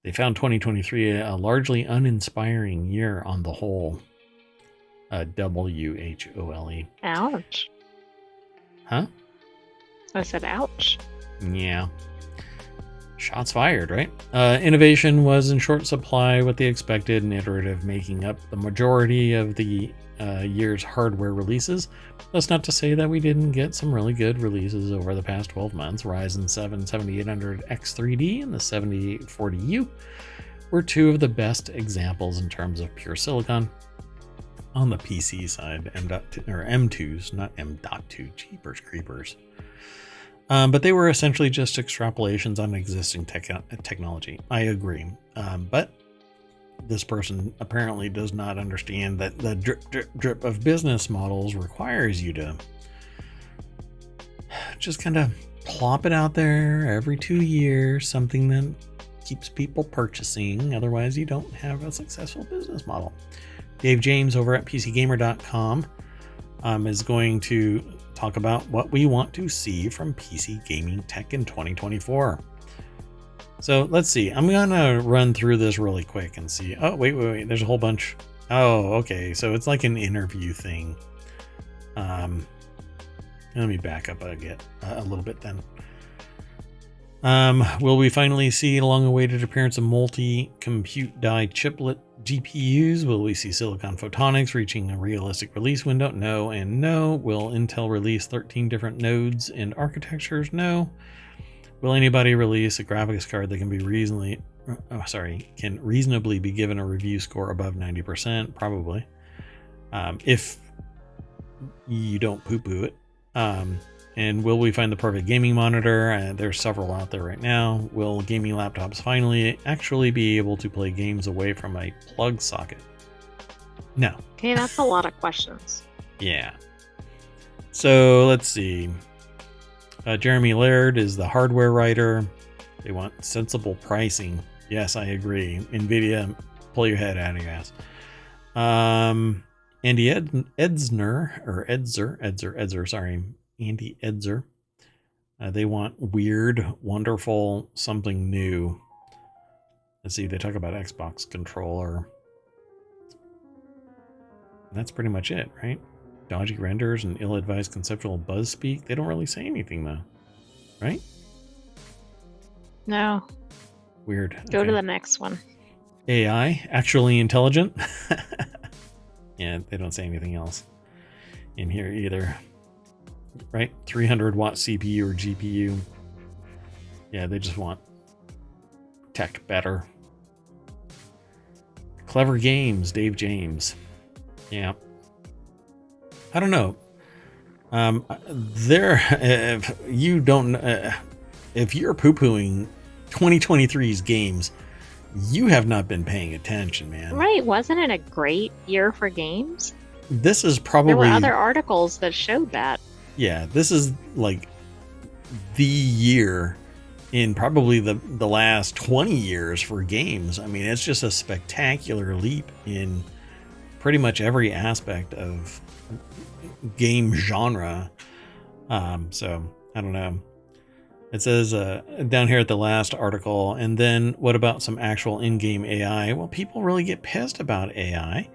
they found 2023 a largely uninspiring year on the whole. WHOLE. Ouch. Huh? I said ouch. Yeah. Shots fired, right? Innovation was in short supply with the expected and iterative making up the majority of the year's hardware releases. That's not to say that we didn't get some really good releases over the past 12 months. Ryzen 7 7800X3D and the 7840U were two of the best examples in terms of pure silicon. On the PC side, M2s, not M.2, jeepers creepers. But they were essentially just extrapolations on existing technology. I agree. But this person apparently does not understand that the drip of business models requires you to just kind of plop it out there every 2 years, something that keeps people purchasing. Otherwise, you don't have a successful business model. Dave James over at PCGamer.com is going to talk about what we want to see from PC gaming tech in 2024. So let's see. I'm going to run through this really quick and see. Oh, wait. There's a whole bunch. Oh, okay. So it's like an interview thing. Let me back up a little bit then. Will we finally see a long-awaited appearance of multi-compute die chiplet GPUs? Will we see silicon photonics reaching a realistic release window? No and no. Will Intel release 13 different nodes and architectures? No. Will anybody release a graphics card that can be reasonably be given a review score above 90%? Probably. If you don't poo-poo it. And will we find the perfect gaming monitor? There's several out there right now. Will gaming laptops finally actually be able to play games away from a plug socket? No. Okay, that's a lot of questions. Yeah. So let's see. Jeremy Laird is the hardware writer. They want sensible pricing. Yes, I agree. NVIDIA, pull your head out of your ass. Andy Edzer, sorry. Andy Edzer. They want weird, wonderful, something new. Let's see, they talk about Xbox controller. That's pretty much it, right? Dodgy renders and ill-advised conceptual buzz speak. They don't really say anything though, right? No. Weird. Go to the next one. AI, actually intelligent. Yeah, they don't say anything else in here either. Right? 300 watt CPU or GPU. Yeah, they just want tech better. Clever games, Dave James. Yeah. I don't know. If you're poo-pooing 2023's games, you have not been paying attention, man. Right? Wasn't it a great year for games? This is probably... There were other articles that showed that. Yeah, this is like the year in probably the last 20 years for games. I mean, it's just a spectacular leap in pretty much every aspect of game genre. So I don't know. It says down here at the last article, and then what about some actual in-game AI? Well, people really get pissed about AI.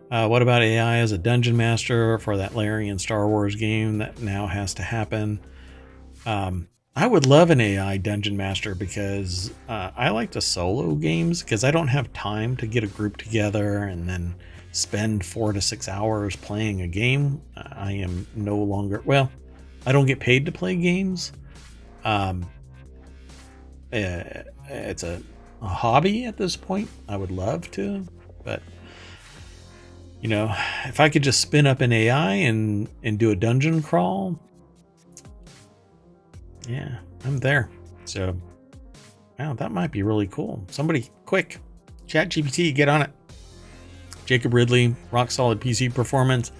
What about AI as a dungeon master for that Larian Star Wars game that now has to happen? I would love an AI dungeon master because I like to solo games because I don't have time to get a group together and then spend 4 to 6 hours playing a game. I am no longer, well, I don't get paid to play games. It's a hobby at this point. I would love to, but you know, if I could just spin up an AI and do a dungeon crawl, yeah, I'm there. So, wow, that might be really cool. Somebody, quick, ChatGPT, get on it. Jacob Ridley, rock solid PC performance.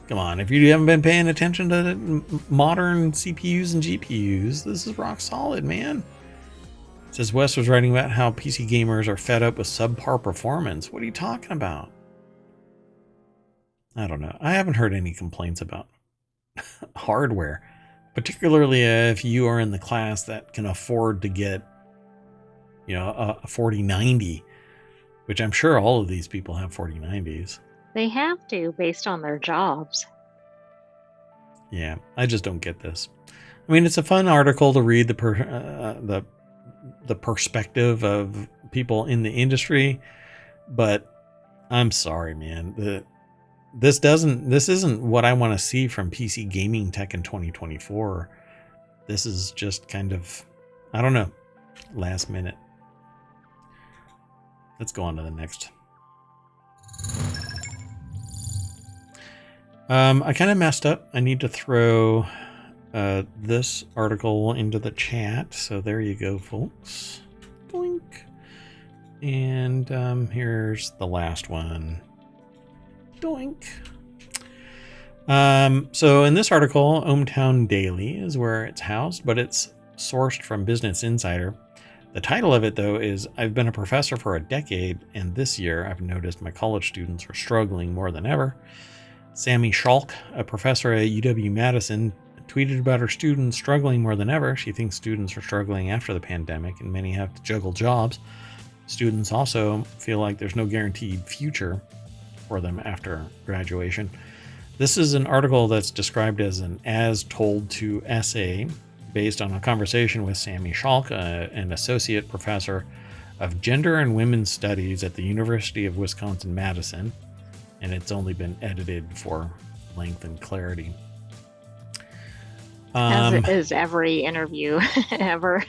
Come on, if you haven't been paying attention to modern CPUs and GPUs, this is rock solid, man. It says Wes was writing about how PC gamers are fed up with subpar performance. What are you talking about? I don't know. I haven't heard any complaints about hardware, particularly if you are in the class that can afford to get, you know, a 4090, which I'm sure all of these people have 4090s. They have to, based on their jobs. Yeah, I just don't get this. I mean, it's a fun article to read the the perspective of people in the industry, but I'm sorry, man. This isn't what I want to see from PC gaming tech in 2024. This is just kind of, I don't know, last minute. Let's go on to the next. I kind of messed up. I need to throw this article into the chat. So there you go, folks. Boink. And here's the last one. Doink. So in this article, ohmTown Daily is where it's housed, but it's sourced from Business Insider. The title of it, though, is I've been a professor for a decade, and this year I've noticed my college students are struggling more than ever. Sammy Schalk, a professor at UW-Madison, tweeted about her students struggling more than ever. She thinks students are struggling after the pandemic, and many have to juggle jobs. Students also feel like there's no guaranteed future for them after graduation. This is an article that's described as an as-told-to essay based on a conversation with Sammy Schalk, an associate professor of gender and women's studies at the University of Wisconsin-Madison, and it's only been edited for length and clarity. As it is every interview ever.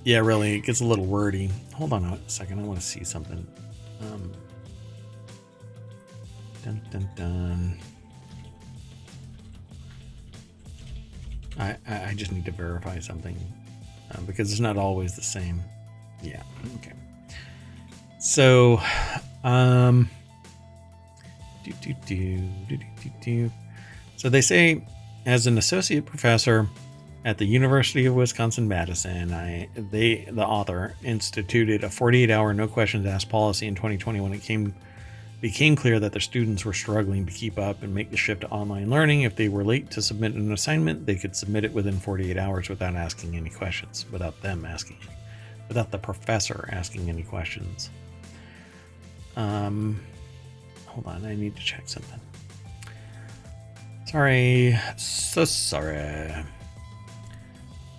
Yeah, really, it gets a little wordy. Hold on a second, I want to see something. Dun, dun, dun. I just need to verify something because it's not always the same. Yeah, okay. So, so they say, as an associate professor at the University of Wisconsin-Madison, the author instituted a 48-hour no questions asked policy in 2020 when it became clear that their students were struggling to keep up and make the shift to online learning. If they were late to submit an assignment, they could submit it within 48 hours without asking any questions, without the professor asking any questions. Hold on, I need to check something. Sorry, so sorry.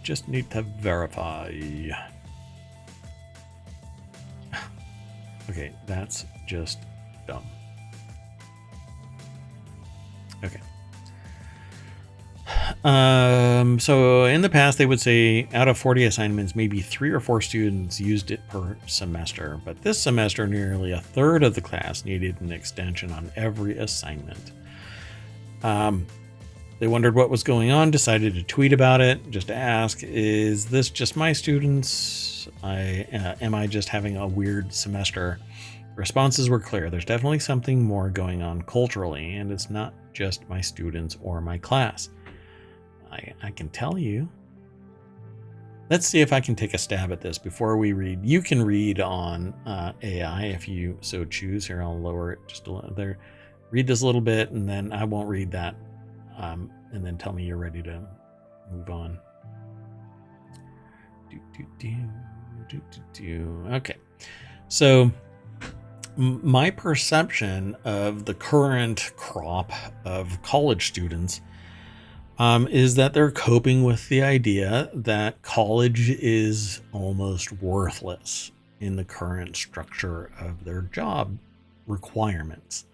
Just need to verify. Okay, that's just dumb. Okay. So in the past, they would say out of 40 assignments, maybe 3 or 4 students used it per semester. But this semester, nearly a third of the class needed an extension on every assignment. They wondered what was going on, decided to tweet about it, just to ask, is this just my students? Am I just having a weird semester? Responses were clear. There's definitely something more going on culturally, and it's not just my students or my class. I can tell you. Let's see if I can take a stab at this before we read. You can read on AI if you so choose. Here, I'll lower it just a little there. Read this a little bit, and then I won't read that. And then tell me you're ready to move on. Okay. So my perception of the current crop of college students is that they're coping with the idea that college is almost worthless in the current structure of their job requirements.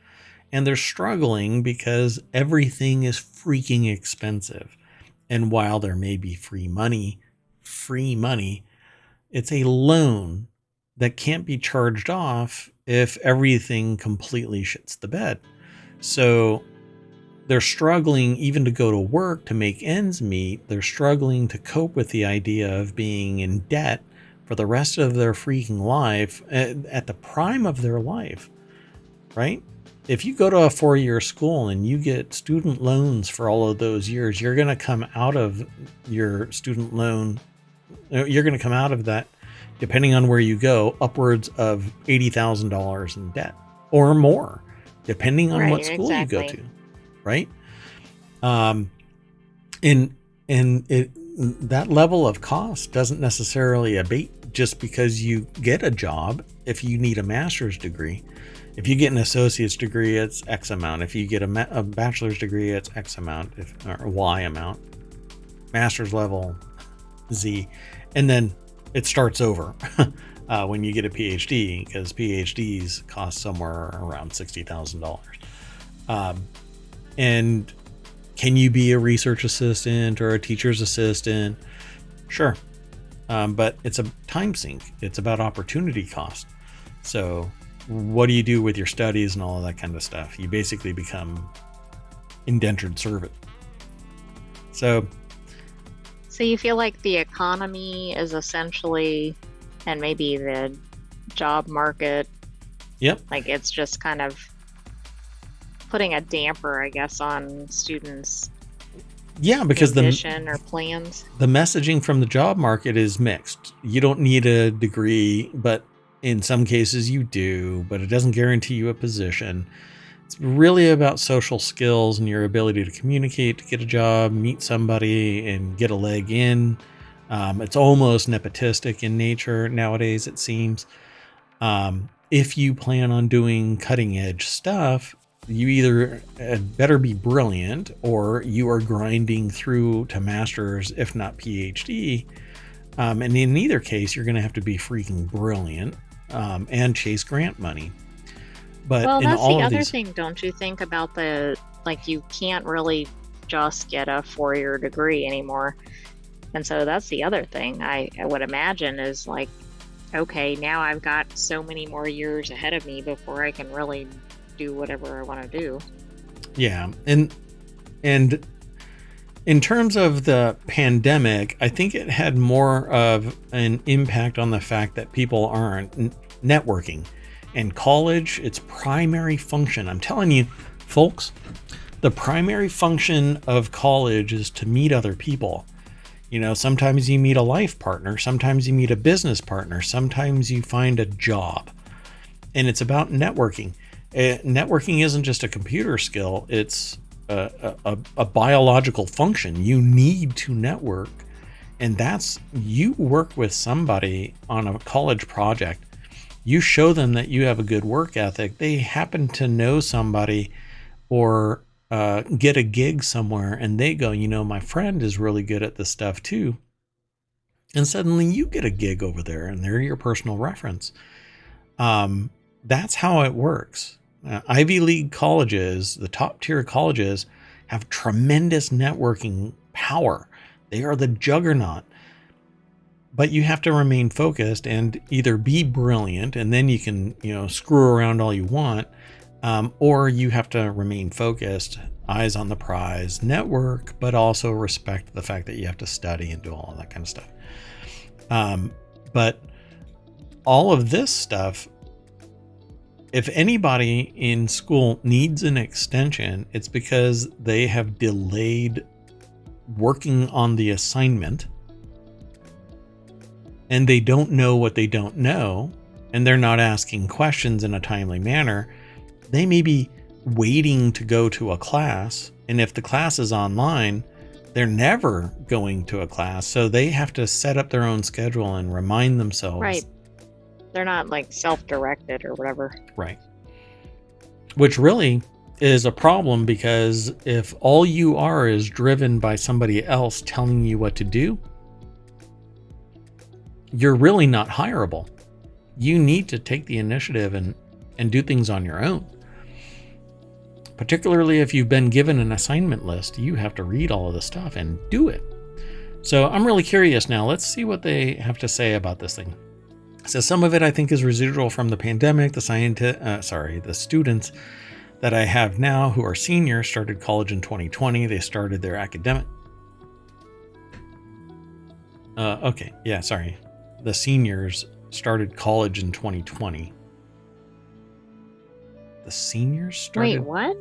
And they're struggling because everything is freaking expensive. And while there may be free money, it's a loan that can't be charged off if everything completely shits the bed. So they're struggling even to go to work to make ends meet. They're struggling to cope with the idea of being in debt for the rest of their freaking life at the prime of their life, right? If you go to a 4-year school and you get student loans for all of those years, you're going to come out of your student loan. You're going to come out of that, depending on where you go, upwards of $80,000 in debt or more, depending on what school you go to. Right. And that level of cost doesn't necessarily abate just because you get a job. If you need a master's degree, if you get an associate's degree, it's X amount. If you get a bachelor's degree, it's X amount, or Y amount. Master's level, Z. And then it starts over when you get a PhD, because PhDs cost somewhere around $60,000. And can you be a research assistant or a teacher's assistant? Sure. But it's a time sink. It's about opportunity cost. So what do you do with your studies and all of that kind of stuff? You basically become indentured servant. So you feel like the economy is essentially, and maybe the job market, yep. like it's just kind of putting a damper, I guess, on students' because ambition or plans. The messaging from the job market is mixed. You don't need a degree, but in some cases you do, but it doesn't guarantee you a position. It's really about social skills and your ability to communicate, to get a job, meet somebody, and get a leg in. It's almost nepotistic in nature nowadays, it seems. If you plan on doing cutting edge stuff, you either better be brilliant or you are grinding through to master's, if not PhD. And in either case, you're going to have to be freaking brilliant and chase grant money. But well, that's the other thing, don't you think, about you can't really just get a 4-year degree anymore. And so that's the other thing I would imagine is like, okay, now I've got so many more years ahead of me before I can really do whatever I want to do. Yeah. And in terms of the pandemic, I think it had more of an impact on the fact that people aren't networking. And college, its primary function, I'm telling you, folks, the primary function of college is to meet other people. You know, sometimes you meet a life partner, sometimes you meet a business partner, sometimes you find a job. And it's about networking. Networking isn't just a computer skill, it's a biological function. You need to network. And that's, you work with somebody on a college project. You show them that you have a good work ethic. They happen to know somebody or get a gig somewhere and they go, you know, my friend is really good at this stuff too. And suddenly you get a gig over there and they're your personal reference. That's how it works. Ivy League colleges, the top tier colleges, have tremendous networking power. They are the juggernaut. But you have to remain focused and either be brilliant, and then you can, you know, screw around all you want, or you have to remain focused, eyes on the prize, network, but also respect the fact that you have to study and do all of that kind of stuff. But all of this stuff, if anybody in school needs an extension, it's because they have delayed working on the assignment and they don't know what they don't know, and they're not asking questions in a timely manner. They may be waiting to go to a class, and if the class is online, they're never going to a class, so they have to set up their own schedule and remind themselves. Right. They're not like self-directed or whatever. Right. Which really is a problem, because if all you are is driven by somebody else telling you what to do, you're really not hireable. You need to take the initiative and do things on your own. Particularly if you've been given an assignment list, you have to read all of the stuff and do it. So I'm really curious now. Let's see what they have to say about this thing. So some of it I think is residual from the pandemic. The students that I have now who are seniors started college in 2020. They started their academic. The seniors started college in 2020. The seniors started. Wait, what?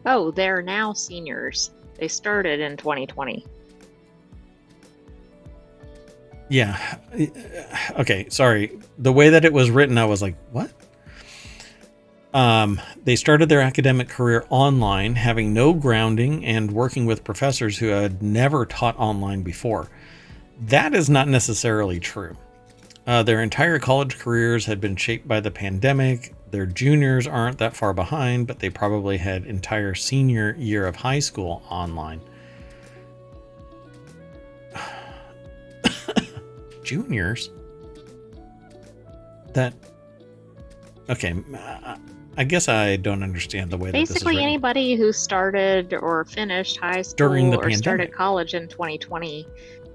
Oh, they're now seniors. They started in 2020. Yeah. Okay, sorry. The way that it was written, I was like, what? They started their academic career online, having no grounding and working with professors who had never taught online before. That is not necessarily true. Their entire college careers had been shaped by the pandemic. Their juniors aren't that far behind, but they probably had entire senior year of high school online. Juniors? That... Okay, I guess I don't understand the way that this is Basically, written. anybody who started or finished high During the school or started pandemic. college in 2020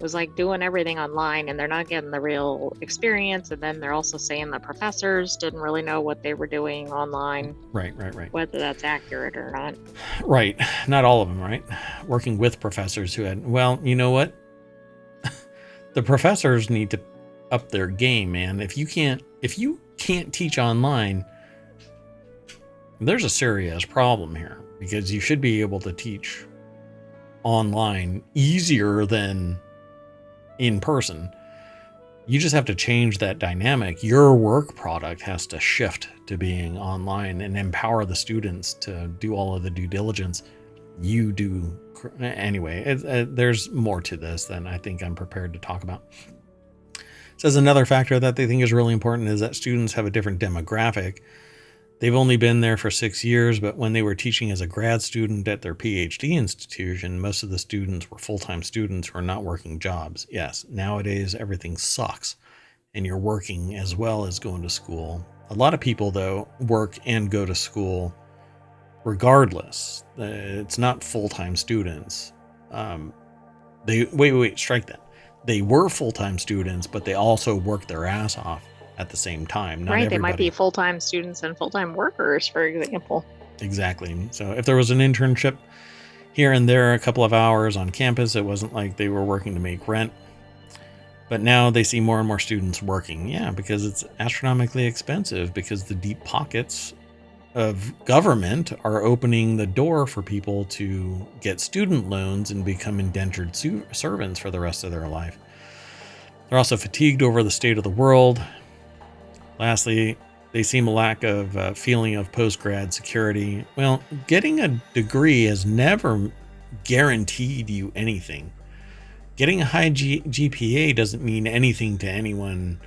was like doing everything online, and they're not getting the real experience. And then they're also saying the professors didn't really know what they were doing online, Right. whether that's accurate or not. Right. Not all of them, right? Working with professors who had... Well, you know what? The professors need to up their game, man. If you can't teach online, there's a serious problem here, because you should be able to teach online easier than in person. You just have to change that dynamic. Your work product has to shift to being online and empower the students to do all of the due diligence you do. Anyway, there's more to this than I think I'm prepared to talk about. It says another factor that they think is really important is that students have a different demographic. They've only been there for 6 years, but when they were teaching as a grad student at their PhD institution, most of the students were full-time students who are not working jobs. Yes, nowadays everything sucks, and you're working as well as going to school. A lot of people, though, work and go to school regardless. It's not full-time students. Strike that. They were full-time students, but they also work their ass off at the same time. Not Right? everybody. They might be full-time students and full-time workers, for example. Exactly. So if there was an internship here and there, a couple of hours on campus, it wasn't like they were working to make rent. But now they see more and more students working. Yeah, because it's astronomically expensive, because the deep pockets of government are opening the door for people to get student loans and become indentured servants for the rest of their life. They're also fatigued over the state of the world. Lastly, they seem a lack of feeling of post-grad security. Well, getting a degree has never guaranteed you anything. Getting a high GPA doesn't mean anything to anyone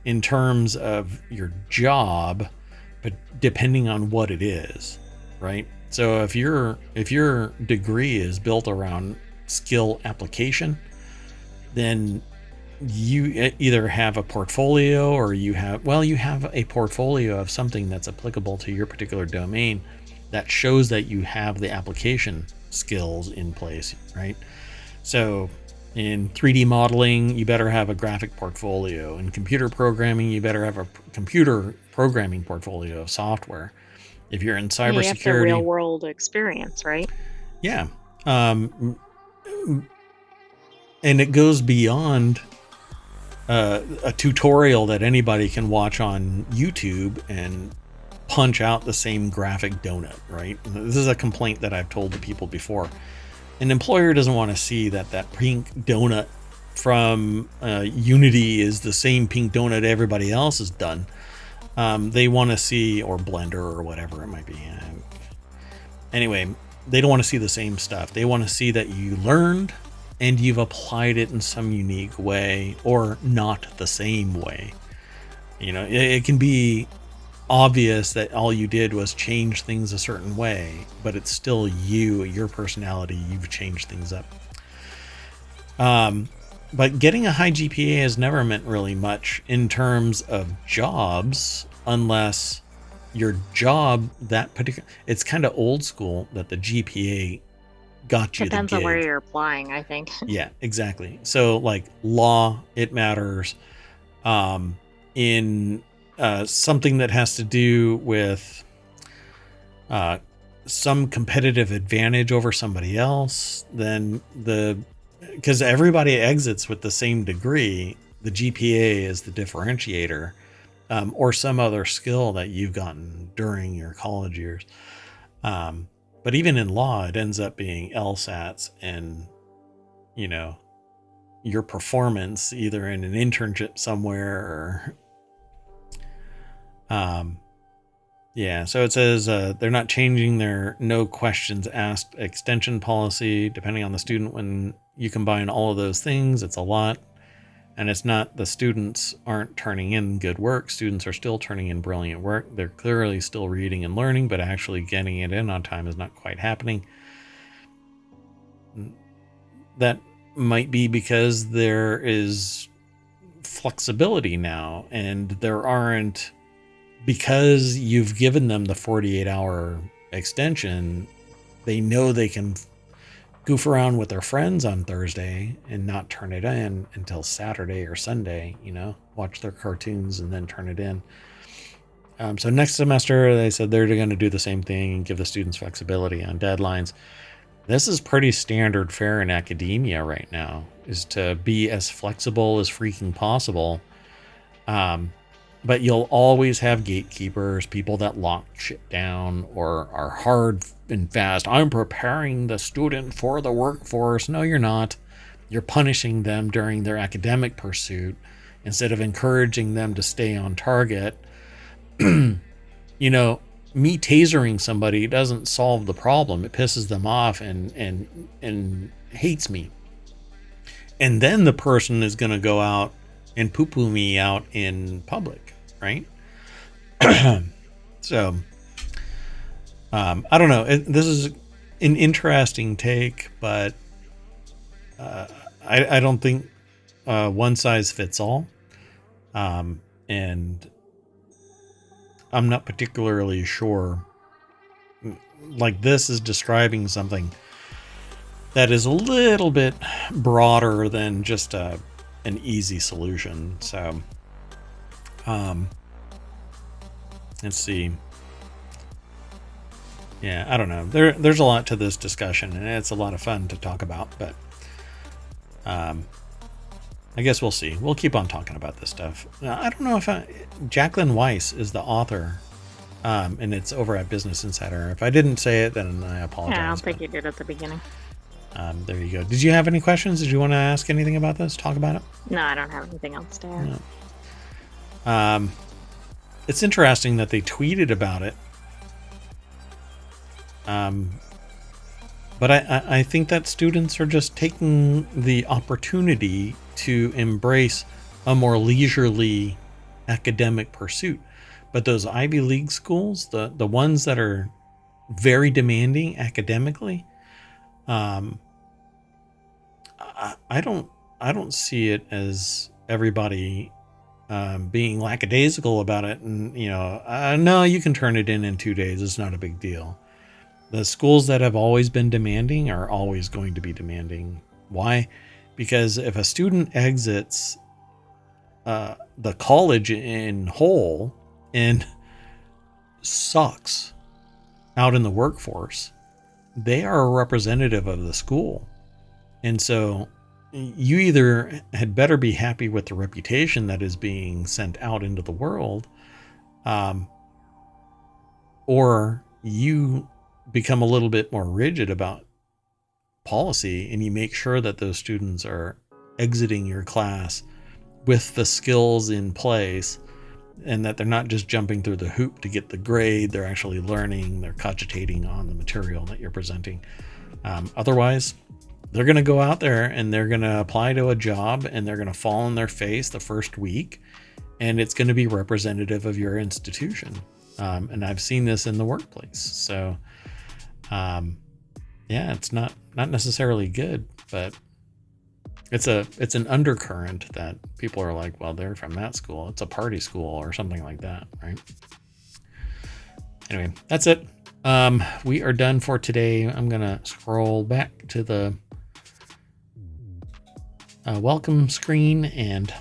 in terms of your job, but depending on what it is, right? So if your degree is built around skill application, then you either have a portfolio or you have a portfolio of something that's applicable to your particular domain that shows that you have the application skills in place, right? So in 3D modeling, you better have a graphic portfolio. In computer programming, you better have a computer programming portfolio of software. If you're in cybersecurity, you have the real world experience, right? Yeah. And it goes beyond a tutorial that anybody can watch on YouTube and punch out the same graphic donut, right? This is a complaint that I've told to people before. An employer doesn't want to see that pink donut from Unity is the same pink donut everybody else has done. They want to see, or Blender or whatever it might be. Anyway, they don't want to see the same stuff. They want to see that you learned and you've applied it in some unique way, or not the same way. You know, it can be obvious that all you did was change things a certain way, but it's still your personality. You've changed things up. But getting a high GPA has never meant really much in terms of jobs, unless your job, it's kind of old school that the GPA got you the gig. Depends on where you're applying, I think. Yeah, exactly. So like law, it matters. In something that has to do with some competitive advantage over somebody else, then because everybody exits with the same degree, the GPA is the differentiator, or some other skill that you've gotten during your college years. But even in law, it ends up being LSATs and, you know, your performance either in an internship somewhere or, yeah. So it says they're not changing their no questions asked extension policy depending on the student. When you combine all of those things, it's a lot. And it's not the students aren't turning in good work. Students are still turning in brilliant work. They're clearly still reading and learning, but actually getting it in on time is not quite happening. That might be because there is flexibility now, and there aren't, because you've given them the 48-hour extension, they know they can goof around with their friends on Thursday and not turn it in until Saturday or Sunday, watch their cartoons and then turn it in. So next semester, they said they're going to do the same thing and give the students flexibility on deadlines. This is pretty standard fare in academia right now, is to be as flexible as freaking possible. But you'll always have gatekeepers, people that lock shit down or are hard and fast. I'm preparing the student for the workforce. No, you're not. You're punishing them during their academic pursuit instead of encouraging them to stay on target. Me tasering somebody doesn't solve the problem. It pisses them off and hates me. And then the person is going to go out and poo-poo me out in public, right? So, I don't know. This is an interesting take, but I don't think one size fits all. And I'm not particularly sure. Like, this is describing something that is a little bit broader than just an easy solution. So, let's see. Yeah, I don't know. There's a lot to this discussion, and it's a lot of fun to talk about, but I guess we'll see. We'll keep on talking about this stuff. I don't know if Jacqueline Weiss is the author, and it's over at Business Insider. If I didn't say it, then I apologize. Yeah, I don't think you did at the beginning. There you go. Did you have any questions? Did you want to ask anything about this? Talk about it? No, I don't have anything else to add. No. It's interesting that they tweeted about it. But I think that students are just taking the opportunity to embrace a more leisurely academic pursuit. But those Ivy League schools, the ones that are very demanding academically, I don't see it as everybody being lackadaisical about it. And, no, you can turn it in 2 days. It's not a big deal. The schools that have always been demanding are always going to be demanding. Why? Because if a student exits the college in whole and sucks out in the workforce, they are a representative of the school. And so you either had better be happy with the reputation that is being sent out into the world, or you become a little bit more rigid about policy and you make sure that those students are exiting your class with the skills in place and that they're not just jumping through the hoop to get the grade. They're actually learning, they're cogitating on the material that you're presenting. Otherwise, they're going to go out there and they're going to apply to a job and they're going to fall on their face the first week, and it's going to be representative of your institution. And I've seen this in the workplace. So, yeah, it's not necessarily good, but it's an undercurrent that people are like, well, they're from that school. It's a party school or something like that, right? Anyway, that's it. We are done for today. I'm going to scroll back to the welcome screen, and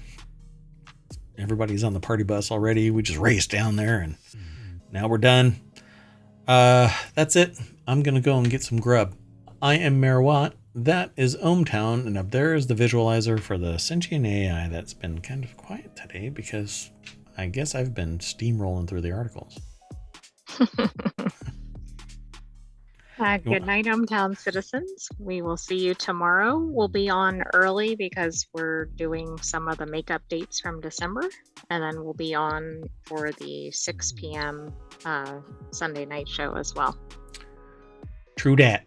everybody's on the party bus already. We just raced down there and now we're done. That's it. I'm going to go and get some grub. I am Mayor Watt. That is ohmTown, and up there is the visualizer for the sentient AI that's been kind of quiet today because I guess I've been steamrolling through the articles. Good night, ohmTown citizens. We will see you tomorrow. We'll be on early because we're doing some of the makeup dates from December, and then we'll be on for the 6 p.m. Sunday night show as well. True dat.